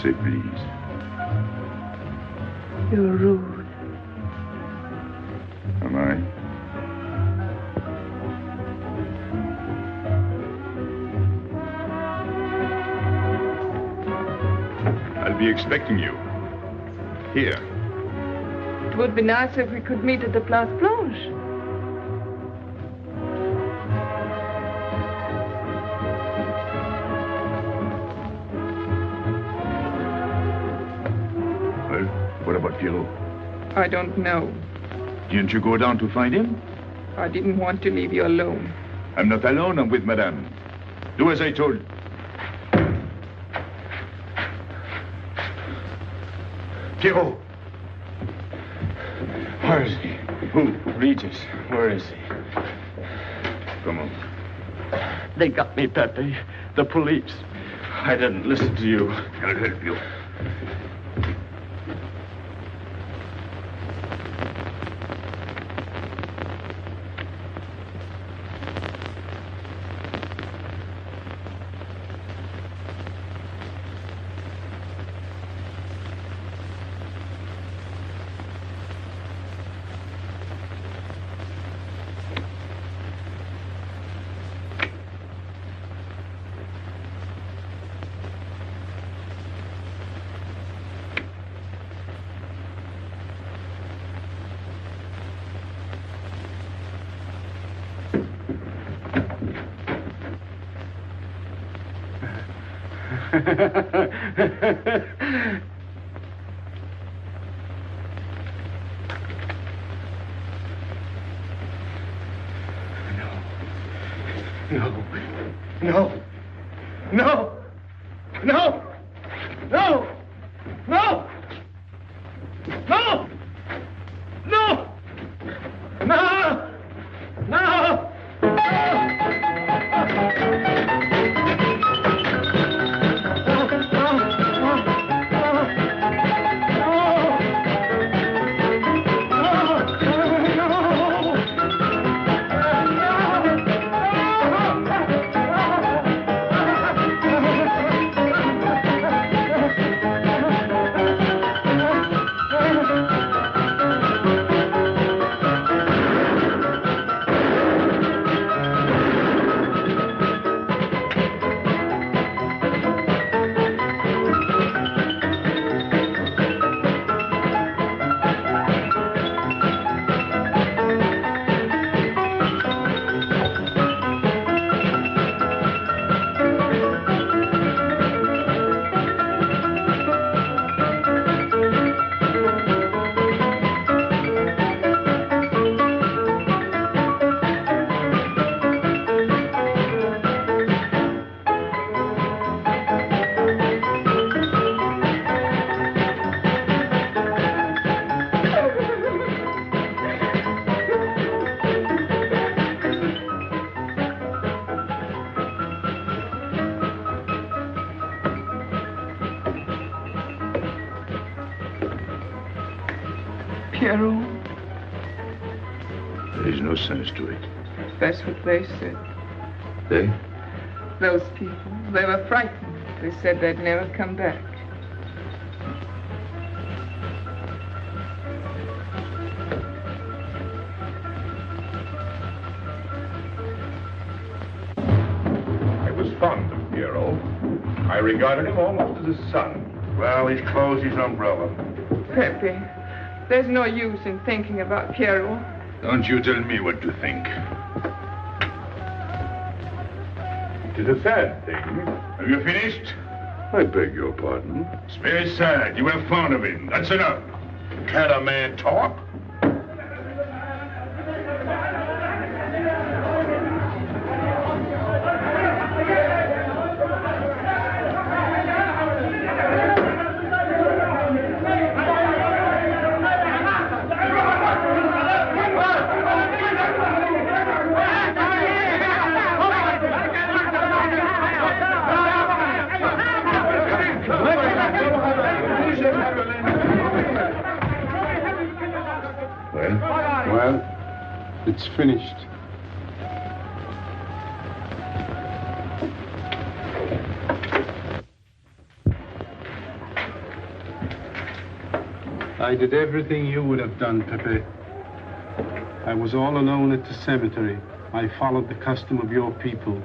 Say please. You're rude. Am I? I'll be expecting you. Here. It would be nice if we could meet at the Place Blanche. Well, what about Pierrot? I don't know. Didn't you go down to find him? I didn't want to leave you alone. I'm not alone, I'm with Madame. Do as I told. Pierrot! Where is he? Who? Regis. Where is he? Come on. They got me, Pepe. The police. I didn't listen to you. I'll help you. No. No. No. No. No. No. No. No. No. No. Pierrot, There is no sense to it. that's what they said. They? Those people, they were frightened. They said they'd never come back. I was fond of Pierrot. I regarded him almost as a son. Well, he's closed his umbrella. Pepe, there's no use in thinking about Pierrot. Don't you tell me what to think. It is a sad thing. Have you finished? I beg your pardon. It's very sad. You were fond of him. That's enough. Can't a man talk? Well, it's finished. I did everything you would have done, Pépé. I was all alone at the cemetery. I followed the custom of your people,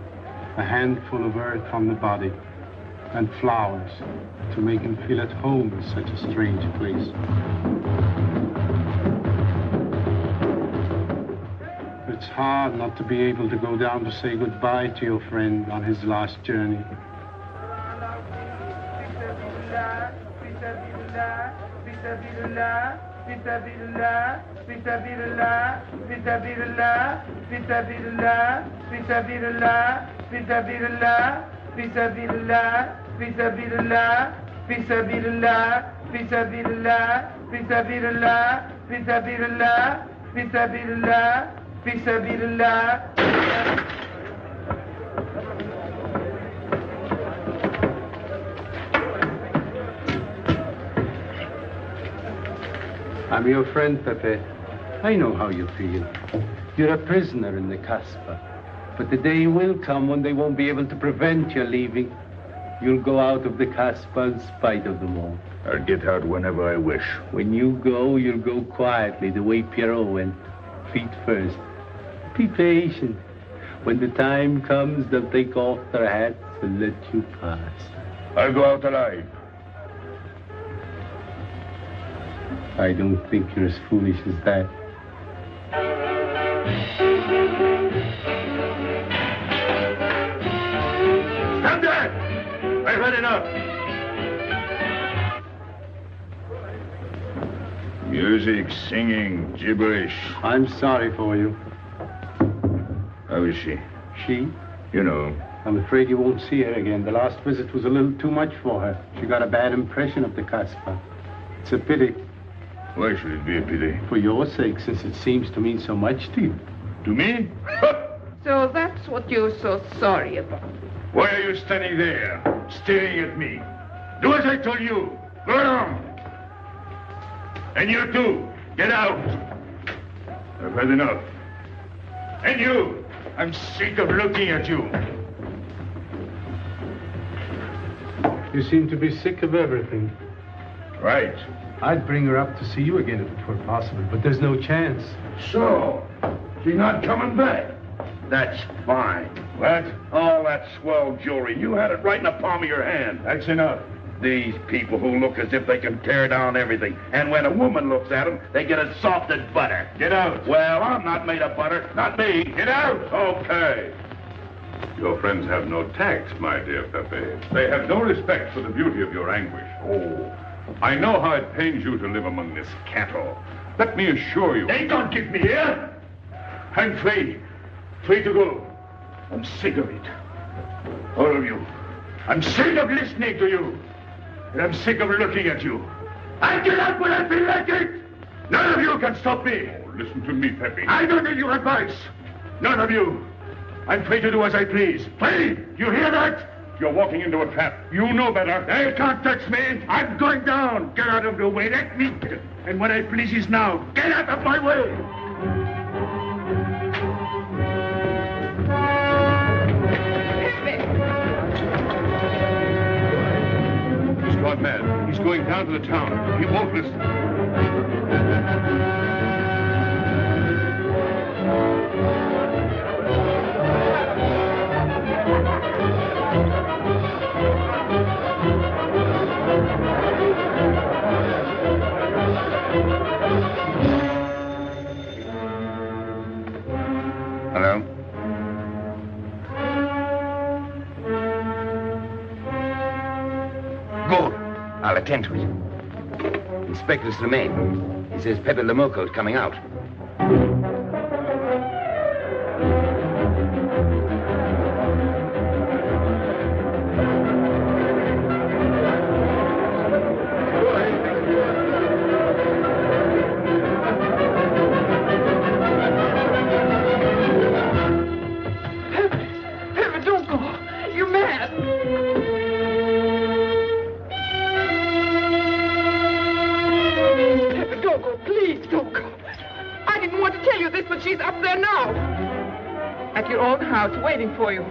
a handful of earth on the body, and flowers to make him feel at home in such a strange place. It's hard not to be able to go down to say goodbye to your friend on his last journey. I'm your friend, Pépé. I know how you feel. You're a prisoner in the Casbah. But the day will come when they won't be able to prevent your leaving. You'll go out of the Casbah in spite of them all. I'll get out whenever I wish. When you go, you'll go quietly, the way Pierrot went. Feet first. Be patient. When the time comes, they'll take off their hats and let you pass. I'll go out alive. I don't think you're as foolish as that. Stand there! I read had enough. Music, singing, gibberish. I'm sorry for you. How is she? She? You know. I'm afraid you won't see her again. The last visit was a little too much for her. She got a bad impression of the Casbah. It's a pity. Why should it be a pity? For your sake, since it seems to mean so much to you. To me? So that's what you're so sorry about. Why are you standing there, staring at me? Do as I told you. Go on. And you too, get out. I've had enough. And you, I'm sick of looking at you. You seem to be sick of everything. Right. I'd bring her up to see you again if it were possible, but there's no chance. So, she's not coming back. That's fine. What? All that swell jewelry, you had it right in the palm of your hand. That's enough. These people who look as if they can tear down everything. And when a woman looks at them, they get as soft as butter. Get out. Well, I'm not made of butter. Not me. Get out. Okay. Your friends have no tact, my dear Pepe. They have no respect for the beauty of your anguish. Oh, I know how it pains you to live among this cattle. Let me assure you... They don't give me here. I'm free. Free to go. I'm sick of it. All of you. I'm sick of listening to you. And I'm sick of looking at you. I get out when I feel like it. None of you can stop me. Oh, listen to me, Pepe. I don't need your advice. None of you. I'm free to do as I please. Free! You hear that? You're walking into a trap. You know better. They can't touch me. I'm going down. Get out of the way. Let me... And what I please is now. Get out of my way. He's gone mad. He's going down to the town. He won't listen. Hello? Good. I'll attend to it. Inspector Slemaine. He says Pépé le Moko is coming out. She's up there now. At your own house, waiting for you.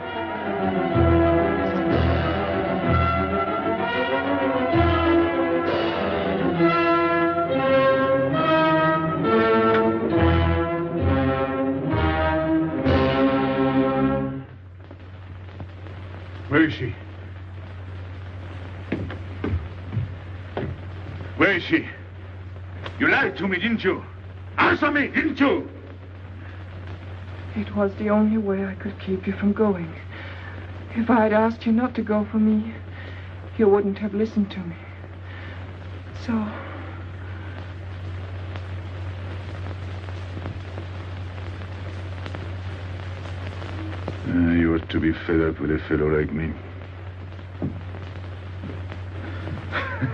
Where is she? Where is she? You lied to me, didn't you? Answer me, didn't you? It was the only way I could keep you from going. If I had asked you not to go for me, you wouldn't have listened to me. So... You ought to be fed up with a fellow like me.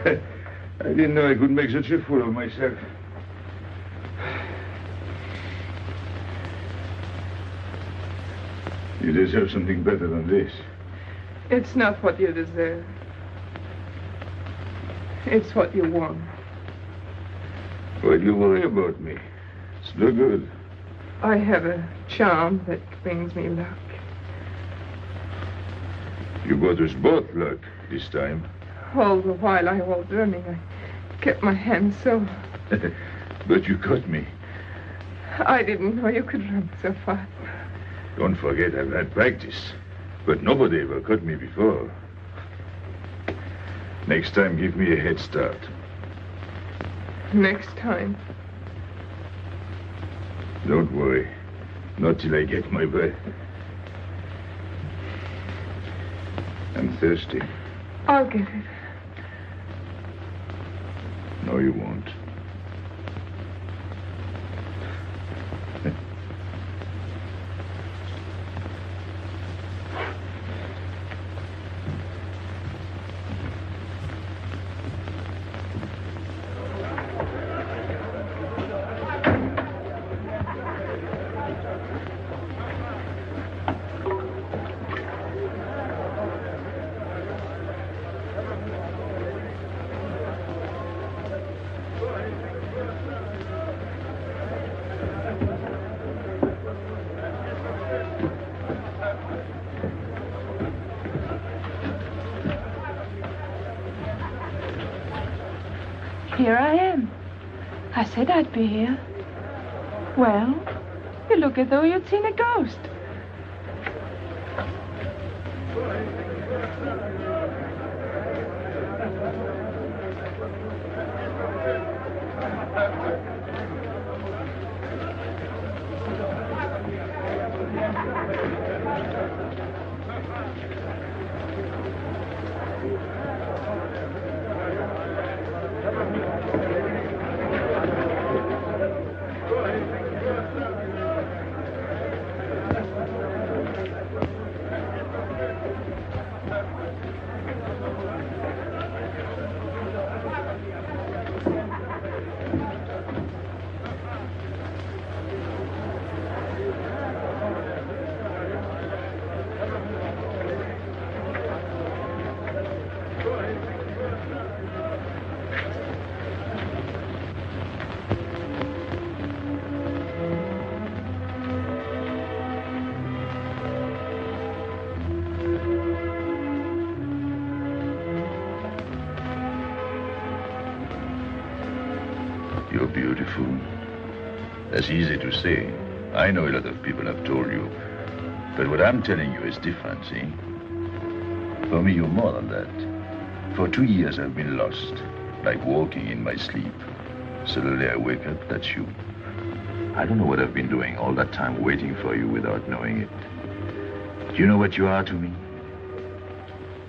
I didn't know I could make such a fool of myself. You deserve something better than this. It's not what you deserve. It's what you want. Why do you worry about me? It's no good. I have a charm that brings me luck. You got us both luck this time. All the while I was running, I kept my hand so... But you caught me. I didn't know you could run so fast. Don't forget I've had practice. But nobody ever caught me before. Next time, give me a head start. Next time. Don't worry. Not till I get my breath. I'm thirsty. I'll get it. No, you won't. Here I am. I said I'd be here. Well, you look as though you'd seen a ghost. You're beautiful. That's easy to say. I know a lot of people have told you. But what I'm telling you is different, see? For me, you're more than that. For 2 years, I've been lost, like walking in my sleep. Suddenly, I wake up, that's you. I don't know what I've been doing all that time waiting for you without knowing it. Do you know what you are to me?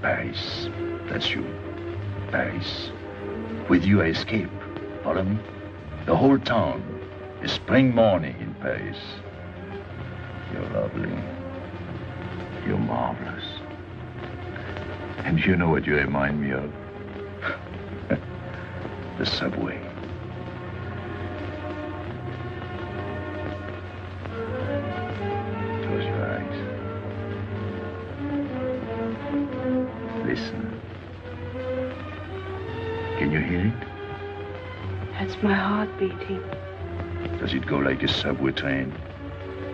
Paris. That's you. Paris. With you, I escape. Follow me? The whole town. A spring morning in Paris. You're lovely. You're marvelous. And you know what you remind me of? The subway. Close your eyes. Listen. Can you hear it? That's my heart beating. Does it go like a subway train?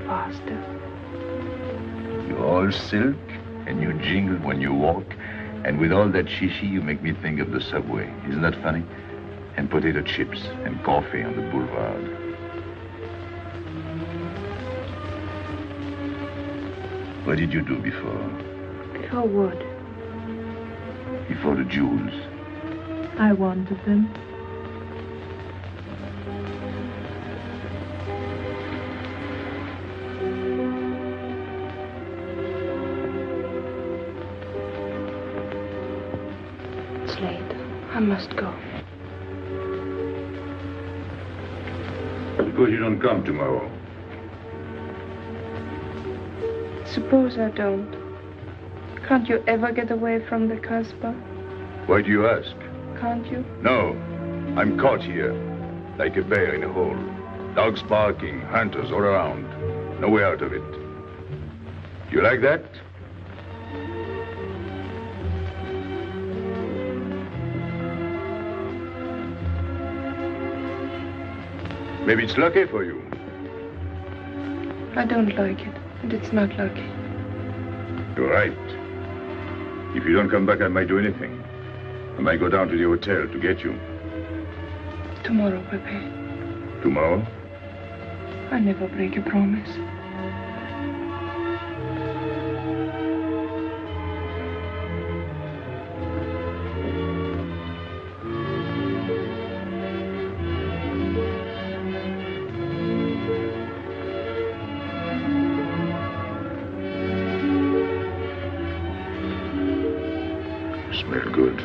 Faster. You're all silk, and you jingle when you walk, and with all that shishi, you make me think of the subway. Isn't that funny? And potato chips and coffee on the boulevard. What did you do before? Before what? Before the jewels. I wanted them. It's late. I must go. Suppose you don't come tomorrow. Suppose I don't. Can't you ever get away from the Casbah? Why do you ask? Can't you? No. I'm caught here, like a bear in a hole. Dogs barking, hunters all around. No way out of it. You like that? Maybe it's lucky for you. I don't like it, and it's not lucky. You're right. If you don't come back, I might do anything. I might go down to the hotel to get you. Tomorrow, Pépé. Tomorrow? I never break a promise. Smell good.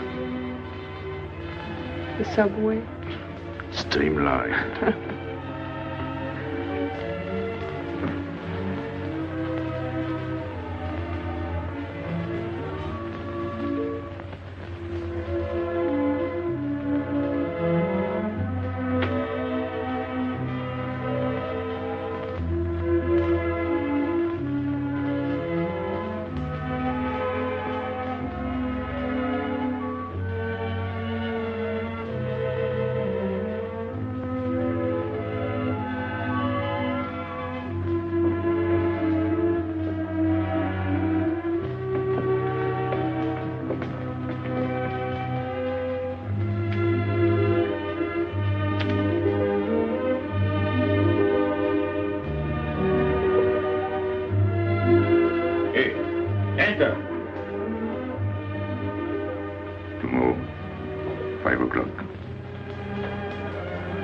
The subway. Streamlined.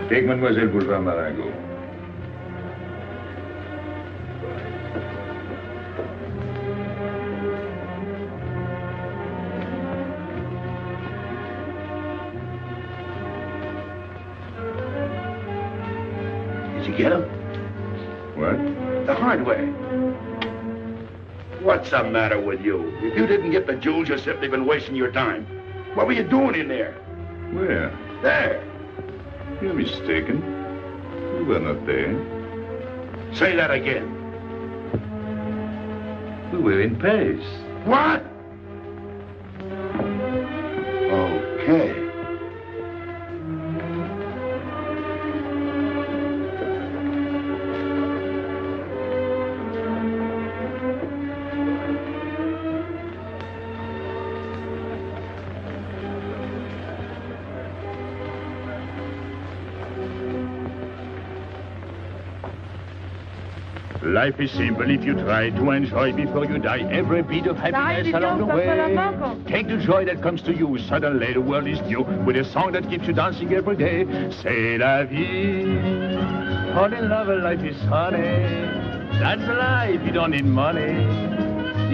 Take Mademoiselle Boulevard Marengo. Did you get him? What? The hardware. What's the matter with you? If you didn't get the jewels, you've simply been wasting your time. What were you doing in there? Where? There. You're mistaken. We were not there. Say that again. We were in Paris. What? Okay. Life is simple if you try to enjoy before you die every bit of happiness along the way. Take the joy that comes to you. Suddenly the world is new with a song that keeps you dancing every day. C'est la vie. Fall in love, life is honey. That's life, you don't need money.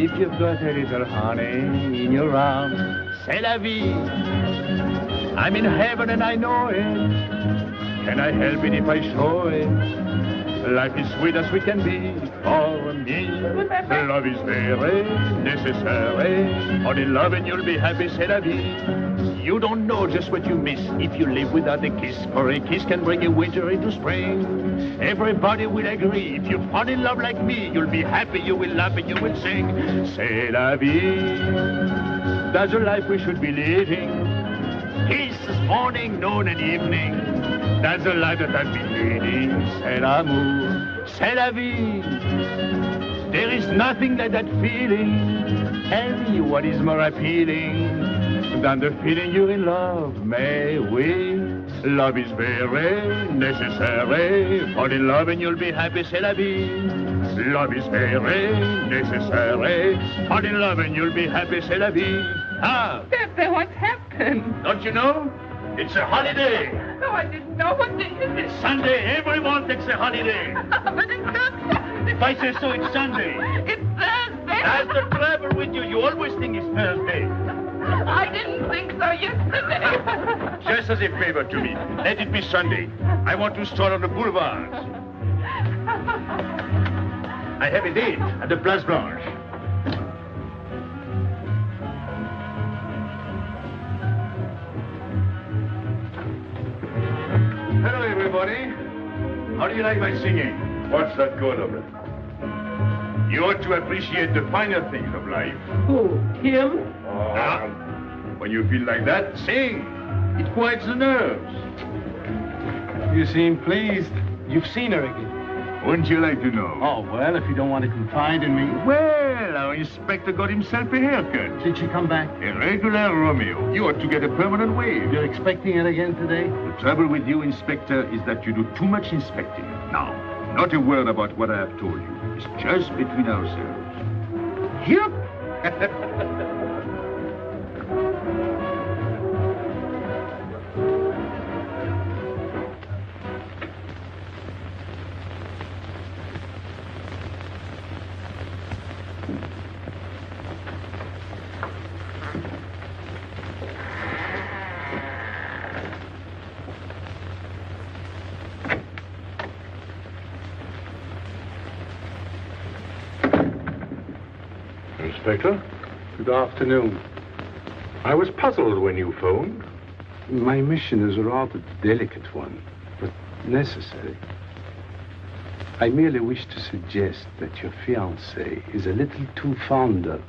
If you've got a little honey in your arms, c'est la vie. I'm in heaven and I know it. Can I help it if I show it? Life is sweet as we can be. For me, love is very necessary. Fall in love and you'll be happy, c'est la vie. You don't know just what you miss if you live without a kiss. For a kiss can bring a winter into spring. Everybody will agree. If you fall in love like me, you'll be happy, you will laugh and you will sing. C'est la vie. That's the life we should be living. Kiss morning, noon and evening. That's the life that I've been leading. C'est l'amour, c'est la vie. There is nothing like that feeling. Tell me what is more appealing than the feeling you're in love, may we? Love is very necessary. Fall in love and you'll be happy, c'est la vie. Love is very necessary. Fall in love and you'll be happy, c'est la vie. Ah! Pépé, what's happened? Don't you know? It's a holiday. No, I didn't know. What day is it? Sunday. Everyone takes a holiday. But it's not Sunday. If I say so, it's Sunday. It's Thursday. That's the trouble with you. You always think it's Thursday. I didn't think so yesterday. Just as a favor to me, let it be Sunday. I want to stroll on the boulevards. I have a date at the Place Blanche. Hello, everybody. How do you like my singing? What's that good of it? You ought to appreciate the finer things of life. Who? Him? Now, when you feel like that, sing. It quiets the nerves. You seem pleased. You've seen her again. Wouldn't you like to know? Oh, well, if you don't want to confide in me. Well, our inspector got himself a haircut. Did she come back? A regular Romeo. You ought to get a permanent wave. You're expecting it again today? The trouble with you, Inspector, is that you do too much inspecting. Now, not a word about what I have told you. It's just between ourselves. Yep. Inspector. Good afternoon. I was puzzled when you phoned. My mission is a rather delicate one, but necessary. I merely wish to suggest that your fiancé is a little too fond of,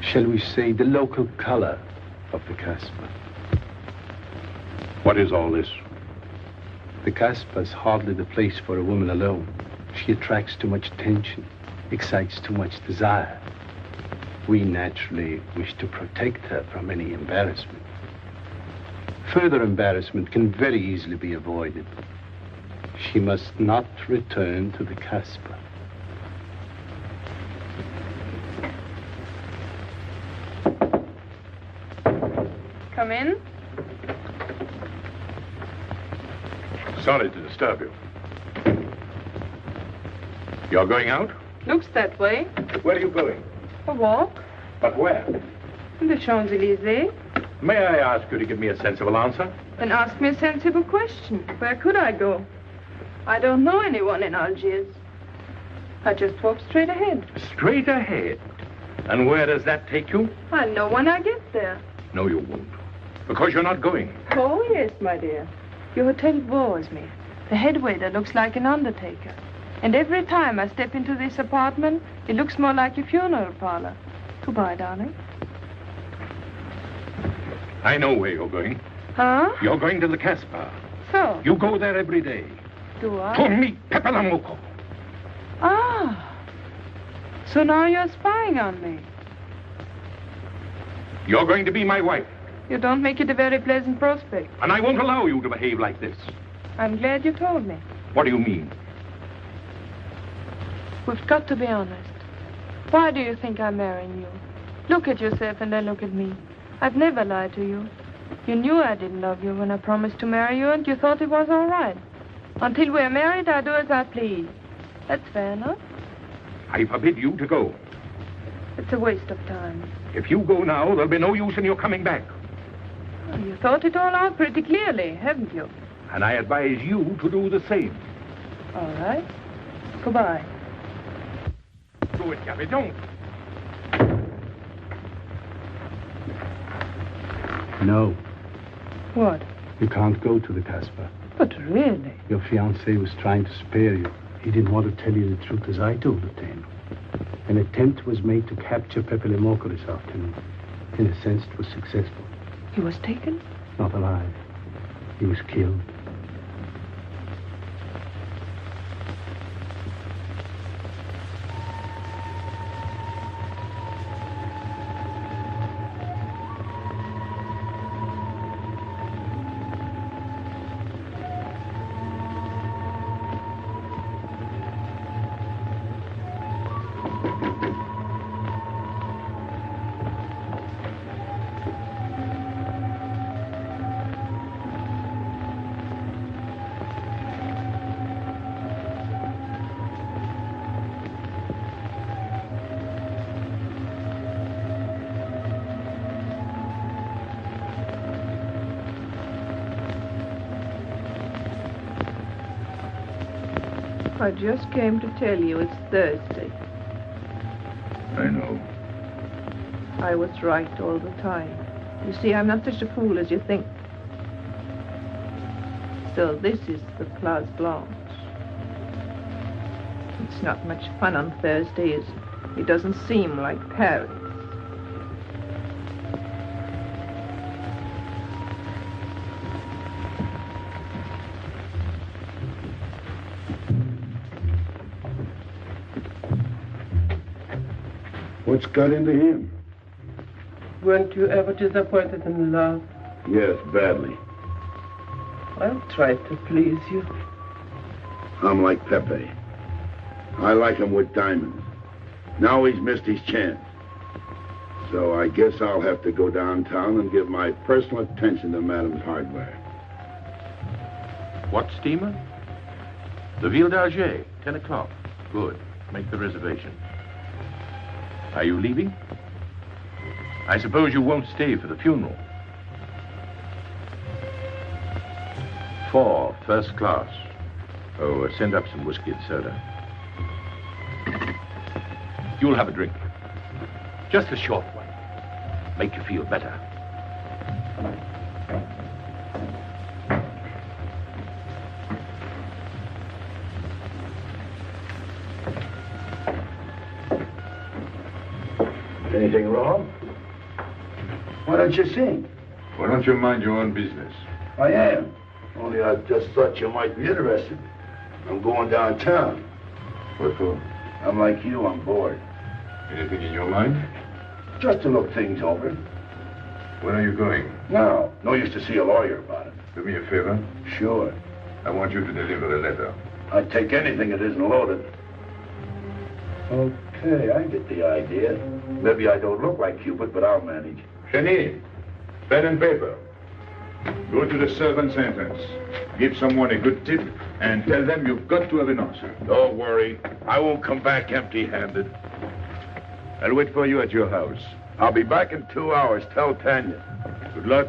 shall we say, the local color of the Casbah. What is all this? The Casbah is hardly the place for a woman alone. She attracts too much attention, excites too much desire. We naturally wish to protect her from any embarrassment. Further embarrassment can very easily be avoided. She must not return to the Casbah. Come in. Sorry to disturb you. You're going out? Looks that way. Where are you going? A walk. But where? In the Champs-Élysées. May I ask you to give me a sensible answer? Then ask me a sensible question. Where could I go? I don't know anyone in Algiers. I just walk straight ahead. Straight ahead? And where does that take you? I'll know when I get there. No, you won't. Because you're not going. Oh, yes, my dear. Your hotel bores me. The head waiter looks like an undertaker. And every time I step into this apartment, it looks more like a funeral parlor. Goodbye, darling. I know where you're going. Huh? You're going to the Casbah. So? You go there every day. Do I? To meet Pépé le Moko. Ah. So now you're spying on me. You're going to be my wife. You don't make it a very pleasant prospect. And I won't allow you to behave like this. I'm glad you told me. What do you mean? We've got to be honest. Why do you think I'm marrying you? Look at yourself and then look at me. I've never lied to you. You knew I didn't love you when I promised to marry you, and you thought it was all right. Until we're married, I do as I please. That's fair enough. I forbid you to go. It's a waste of time. If you go now, there'll be no use in your coming back. Oh, you thought it all out pretty clearly, haven't you? And I advise you to do the same. All right. Goodbye. Do it, Gabby, don't. No. What? You can't go to the Casbah. But really? Your fiancé was trying to spare you. He didn't want to tell you the truth as I told it to him. An attempt was made to capture Pépé le Moko this afternoon. In a sense, it was successful. He was taken? Not alive. He was killed. I just came to tell you it's Thursday. I know. I was right all the time. You see, I'm not such a fool as you think. So this is the Place Blanche. It's not much fun on Thursday, is it? It doesn't seem like Paris. What's got into him? Weren't you ever disappointed in love? Yes, badly. I'll try to please you. I'm like Pepe. I like him with diamonds. Now he's missed his chance. So I guess I'll have to go downtown and give my personal attention to Madame's hardware. What steamer? The Ville d'Alger, 10 o'clock. Good. Make the reservation. Are you leaving? I suppose you won't stay for the funeral. 4, first class. Oh, send up some whiskey and soda. You'll have a drink. Just a short one. Make you feel better. Anything wrong? Why don't you sing? Why don't you mind your own business? I am. Only I just thought you might be interested. I'm going downtown. What for? I'm like you, I'm bored. Anything in your mind? Just to look things over. When are you going? Now, no use to see a lawyer about it. Do me a favor. Sure. I want you to deliver a letter. I'd take anything that isn't loaded. Okay, I get the idea. Maybe I don't look like Cupid, but I'll manage. Hedy, pen and paper. Go to the servant's entrance. Give someone a good tip and tell them you've got to have an answer. Don't worry. I won't come back empty-handed. I'll wait for you at your house. I'll be back in 2 hours. Tell Tanya. Good luck.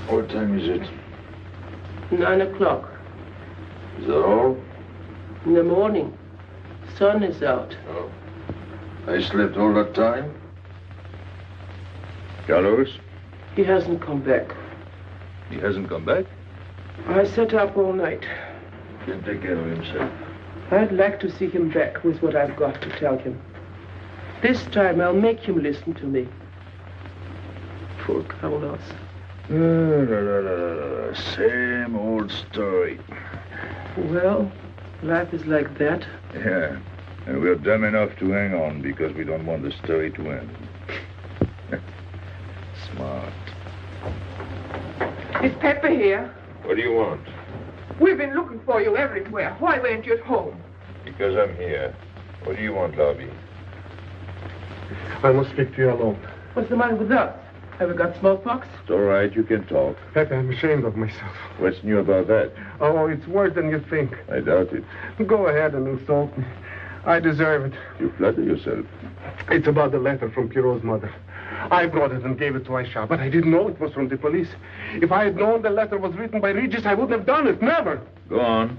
What time is it? 9 o'clock. Is that all? In the morning. Sun is out. Oh. I slept all that time? Carlos? He hasn't come back. He hasn't come back? I sat up all night. Can't take care of himself. I'd like to see him back with what I've got to tell him. This time I'll make him listen to me. Poor Carlos. Same old story. Well, life is like that. Yeah. And we're dumb enough to hang on because we don't want the story to end. Smart. Is Pépé here? What do you want? We've been looking for you everywhere. Why weren't you at home? Because I'm here. What do you want, Lobby? I must speak to you alone. What's the matter with us? Have we got smallpox? It's all right, you can talk. Pepe, I'm ashamed of myself. What's new about that? Oh, it's worse than you think. I doubt it. Go ahead and insult me. I deserve it. You flatter yourself. It's about the letter from Pierrot's mother. I brought it and gave it to Aisha, but I didn't know it was from the police. If I had known the letter was written by Regis, I wouldn't have done it. Never. Go on.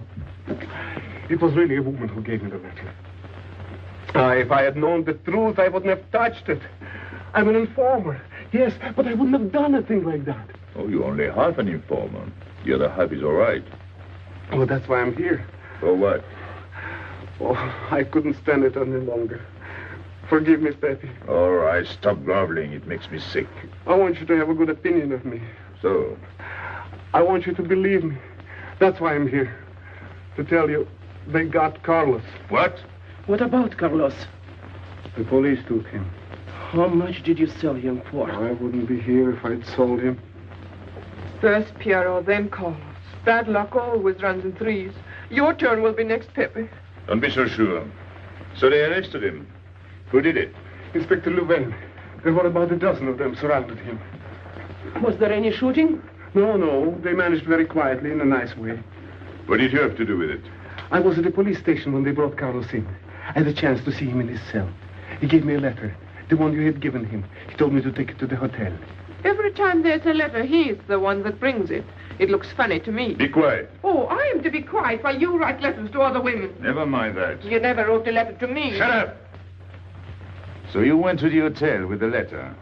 It was really a woman who gave me the letter. If I had known the truth, I wouldn't have touched it. I'm an informer. Yes, but I wouldn't have done a thing like that. Oh, you're only half an informer. The other half is all right. Well, that's why I'm here. For what? Oh, I couldn't stand it any longer. Forgive me, Pepe. All right, stop groveling. It makes me sick. I want you to have a good opinion of me. So? I want you to believe me. That's why I'm here. To tell you, they got Carlos. What? What about Carlos? The police took him. How much did you sell him for? I wouldn't be here if I'd sold him. First Pierrot, then Carlos. Bad luck always runs in threes. Your turn will be next, Pépé. Don't be so sure. So they arrested him. Who did it? Inspector Louvain. There were about a dozen of them surrounded him. Was there any shooting? No. They managed very quietly in a nice way. What did you have to do with it? I was at the police station when they brought Carlos in. I had a chance to see him in his cell. He gave me a letter, the one you had given him. He told me to take it to the hotel. Every time there's a letter, he's the one that brings it. It looks funny to me. Be quiet. Oh, I am to be quiet while you write letters to other women. Never mind that. You never wrote a letter to me. Shut up! So you went to the hotel with the letter?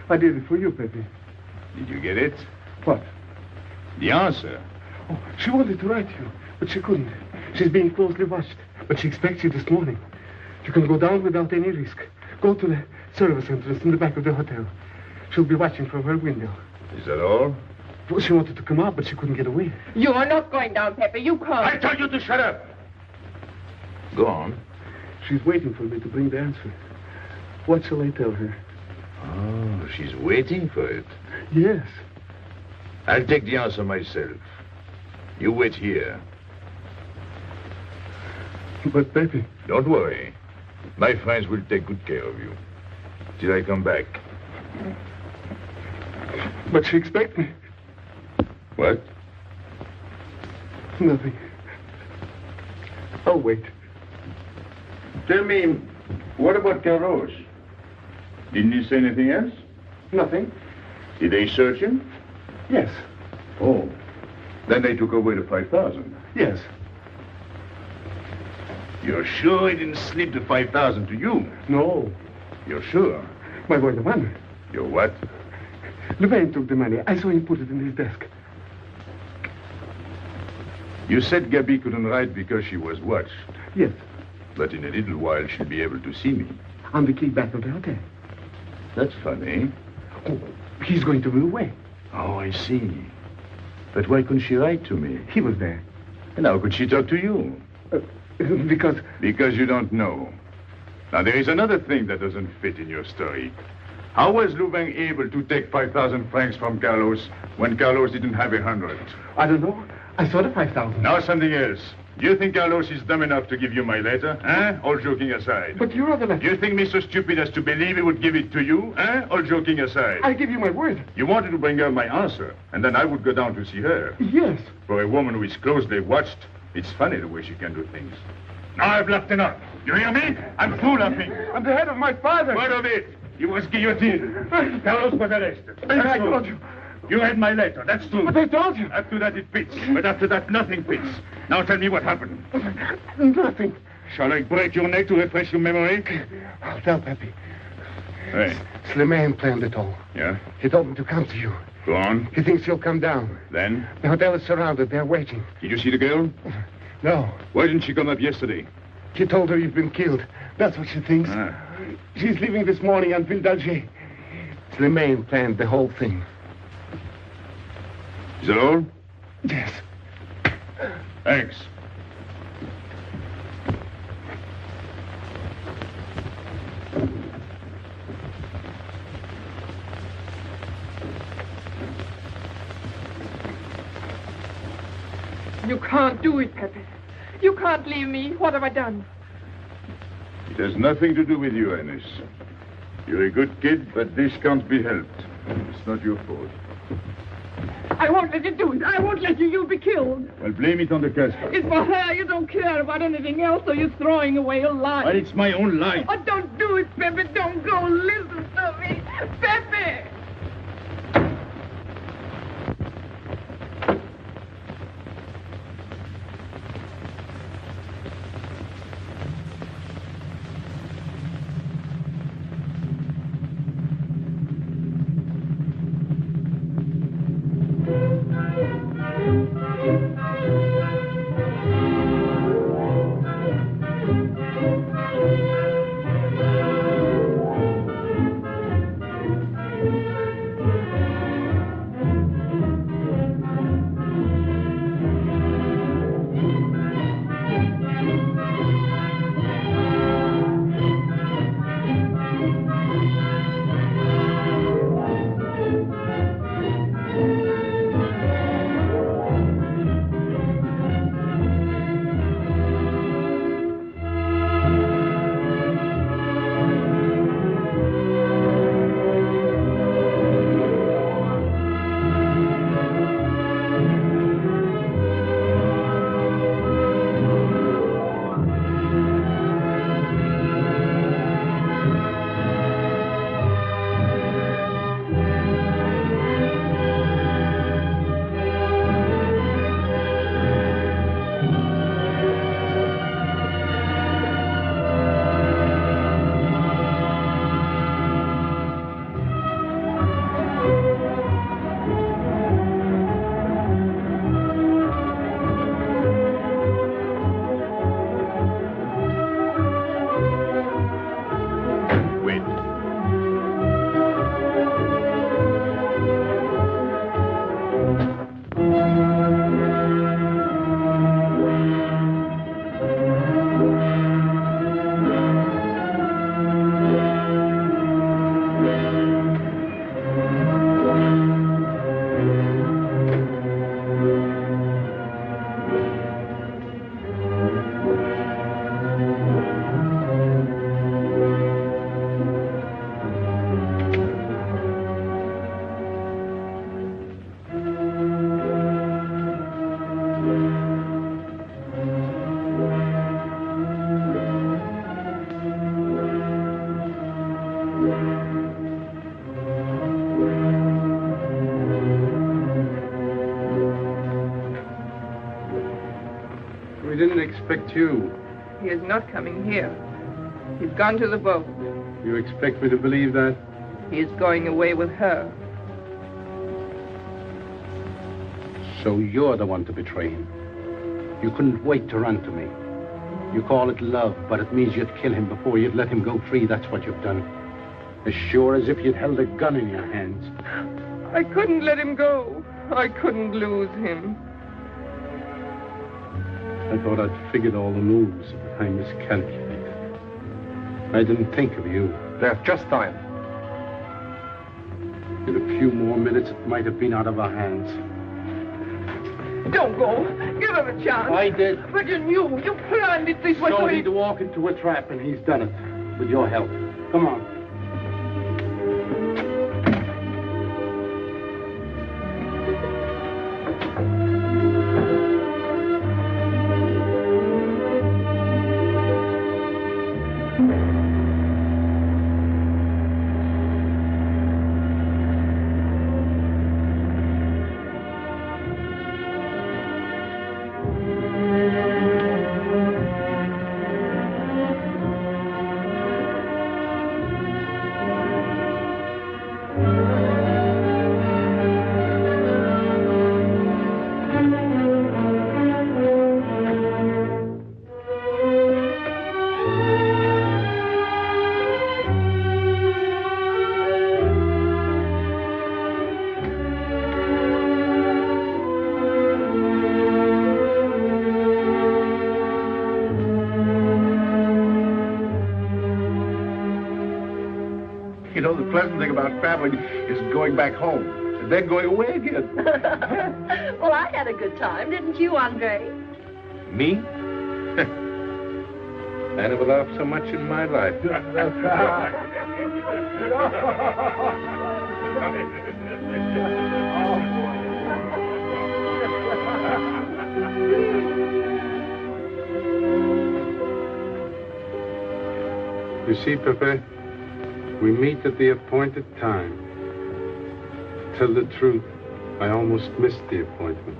I did it for you, Pepe. Did you get it? What? The answer. Oh, she wanted to write you, but she couldn't. She's being closely watched, but she expects you this morning. You can go down without any risk. Go to the service entrance in the back of the hotel. She'll be watching from her window. Is that all? Well, she wanted to come out, but she couldn't get away. You are not going down, Pépé. You can't. I told you to shut up. Go on. She's waiting for me to bring the answer. What shall I tell her? Oh, she's waiting for it. Yes. I'll take the answer myself. You wait here. But, Pepe... Don't worry. My friends will take good care of you. Till I come back. But she expects me. What? Nothing. I'll wait. Tell me, what about Carlos? Didn't he say anything else? Nothing. Did they search him? Yes. Oh. Then they took away the 5,000. Yes. You're sure he didn't slip the 5,000 to you? No. You're sure? My boy, the money. Your what? Louvain took the money. I saw him put it in his desk. You said Gabi couldn't write because she was watched. Yes. But in a little while, she'll be able to see me. On the key back of the hotel. That's funny. Oh, he's going to be away. Oh, I see. But why couldn't she write to me? He was there. And how could she talk to you? Because... Because you don't know. Now, there is another thing that doesn't fit in your story. How was Louvain able to take 5,000 francs from Carlos when Carlos didn't have 100? I don't know. I saw the 5,000. Now something else. Do you think Carlos is dumb enough to give you my letter? All joking aside. But you wrote the letter. You think me so stupid as to believe he would give it to you? All joking aside. I give you my word. You wanted to bring her my answer, and then I would go down to see her. Yes. For a woman who is closely watched, it's funny the way she can do things. Now I've laughed enough. You hear me? I'm through laughing. I'm the head of my father. Word of it. He was guillotined. Carlos was arrested. I told you. You read my letter, that's true. But I told you. After that it fits, but after that nothing fits. Now tell me what happened. Nothing. Shall I break your neck to refresh your memory? I'll tell Pepe. Hey. Slimane planned it all. Yeah? He told me to come to you. Go on. He thinks you'll come down. Then? The hotel is surrounded. They're waiting. Did you see the girl? No. Why didn't she come up yesterday? She told her you've been killed. That's what she thinks. She's leaving this morning on Ville d'Alger. Slimane planned the whole thing. Is that all? Yes. Thanks. You can't do it, Pepe. You can't leave me. What have I done? It has nothing to do with you, Ines. You're a good kid, but this can't be helped. It's not your fault. I won't let you do it. I won't let you. You'll be killed. Well, blame it on the Casbah. It's for her. You don't care about anything else, so you're throwing away your life. But it's my own life. Oh, don't do it, Pepe. Don't go. Listen to me. Pepe! We didn't expect you. He is not coming here. He's gone to the boat. You expect me to believe that? He is going away with her. So you're the one to betray him. You couldn't wait to run to me. You call it love, but it means you'd kill him before you'd let him go free. That's what you've done. As sure as if you'd held a gun in your hands. I couldn't let him go. I couldn't lose him. I thought I'd figured all the moves, but I miscalculated. I didn't think of you. There's just time. In a few more minutes, it might have been out of our hands. Don't go. Give him a chance. I did. But you knew. You planned it this way. So he'd walk into a trap, and he's done it. With your help. Come on. You know, the pleasant thing about traveling is going back home and then going away again. Well, I had a good time, didn't you, Andre? Me? I never laughed so much in my life. You see, Pépé, we meet at the appointed time. To tell the truth, I almost missed the appointment.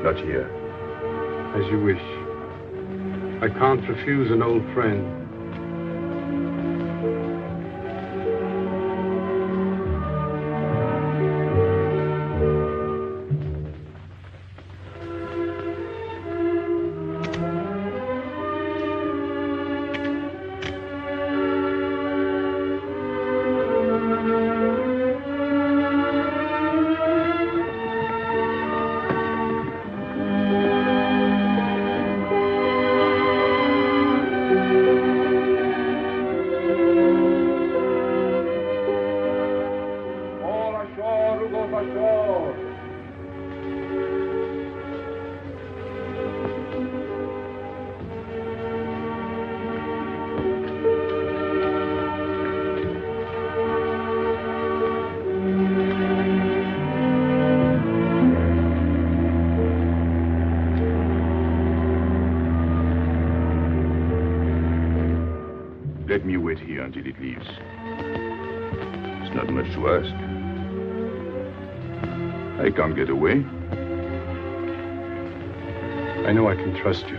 Not here. As you wish. I can't refuse an old friend. Let me wait here until it leaves. It's not much to ask. I can't get away. I know I can trust you.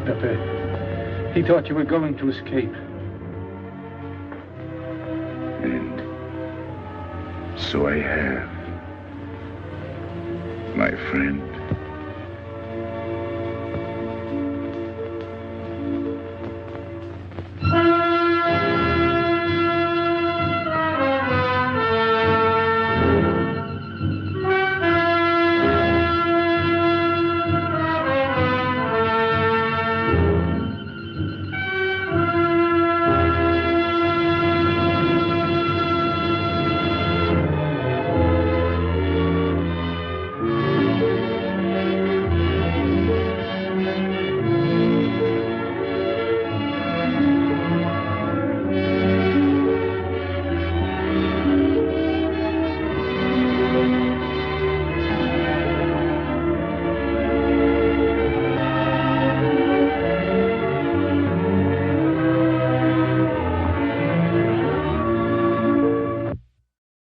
Pépé. He thought you were going to escape. And so I have, my friend.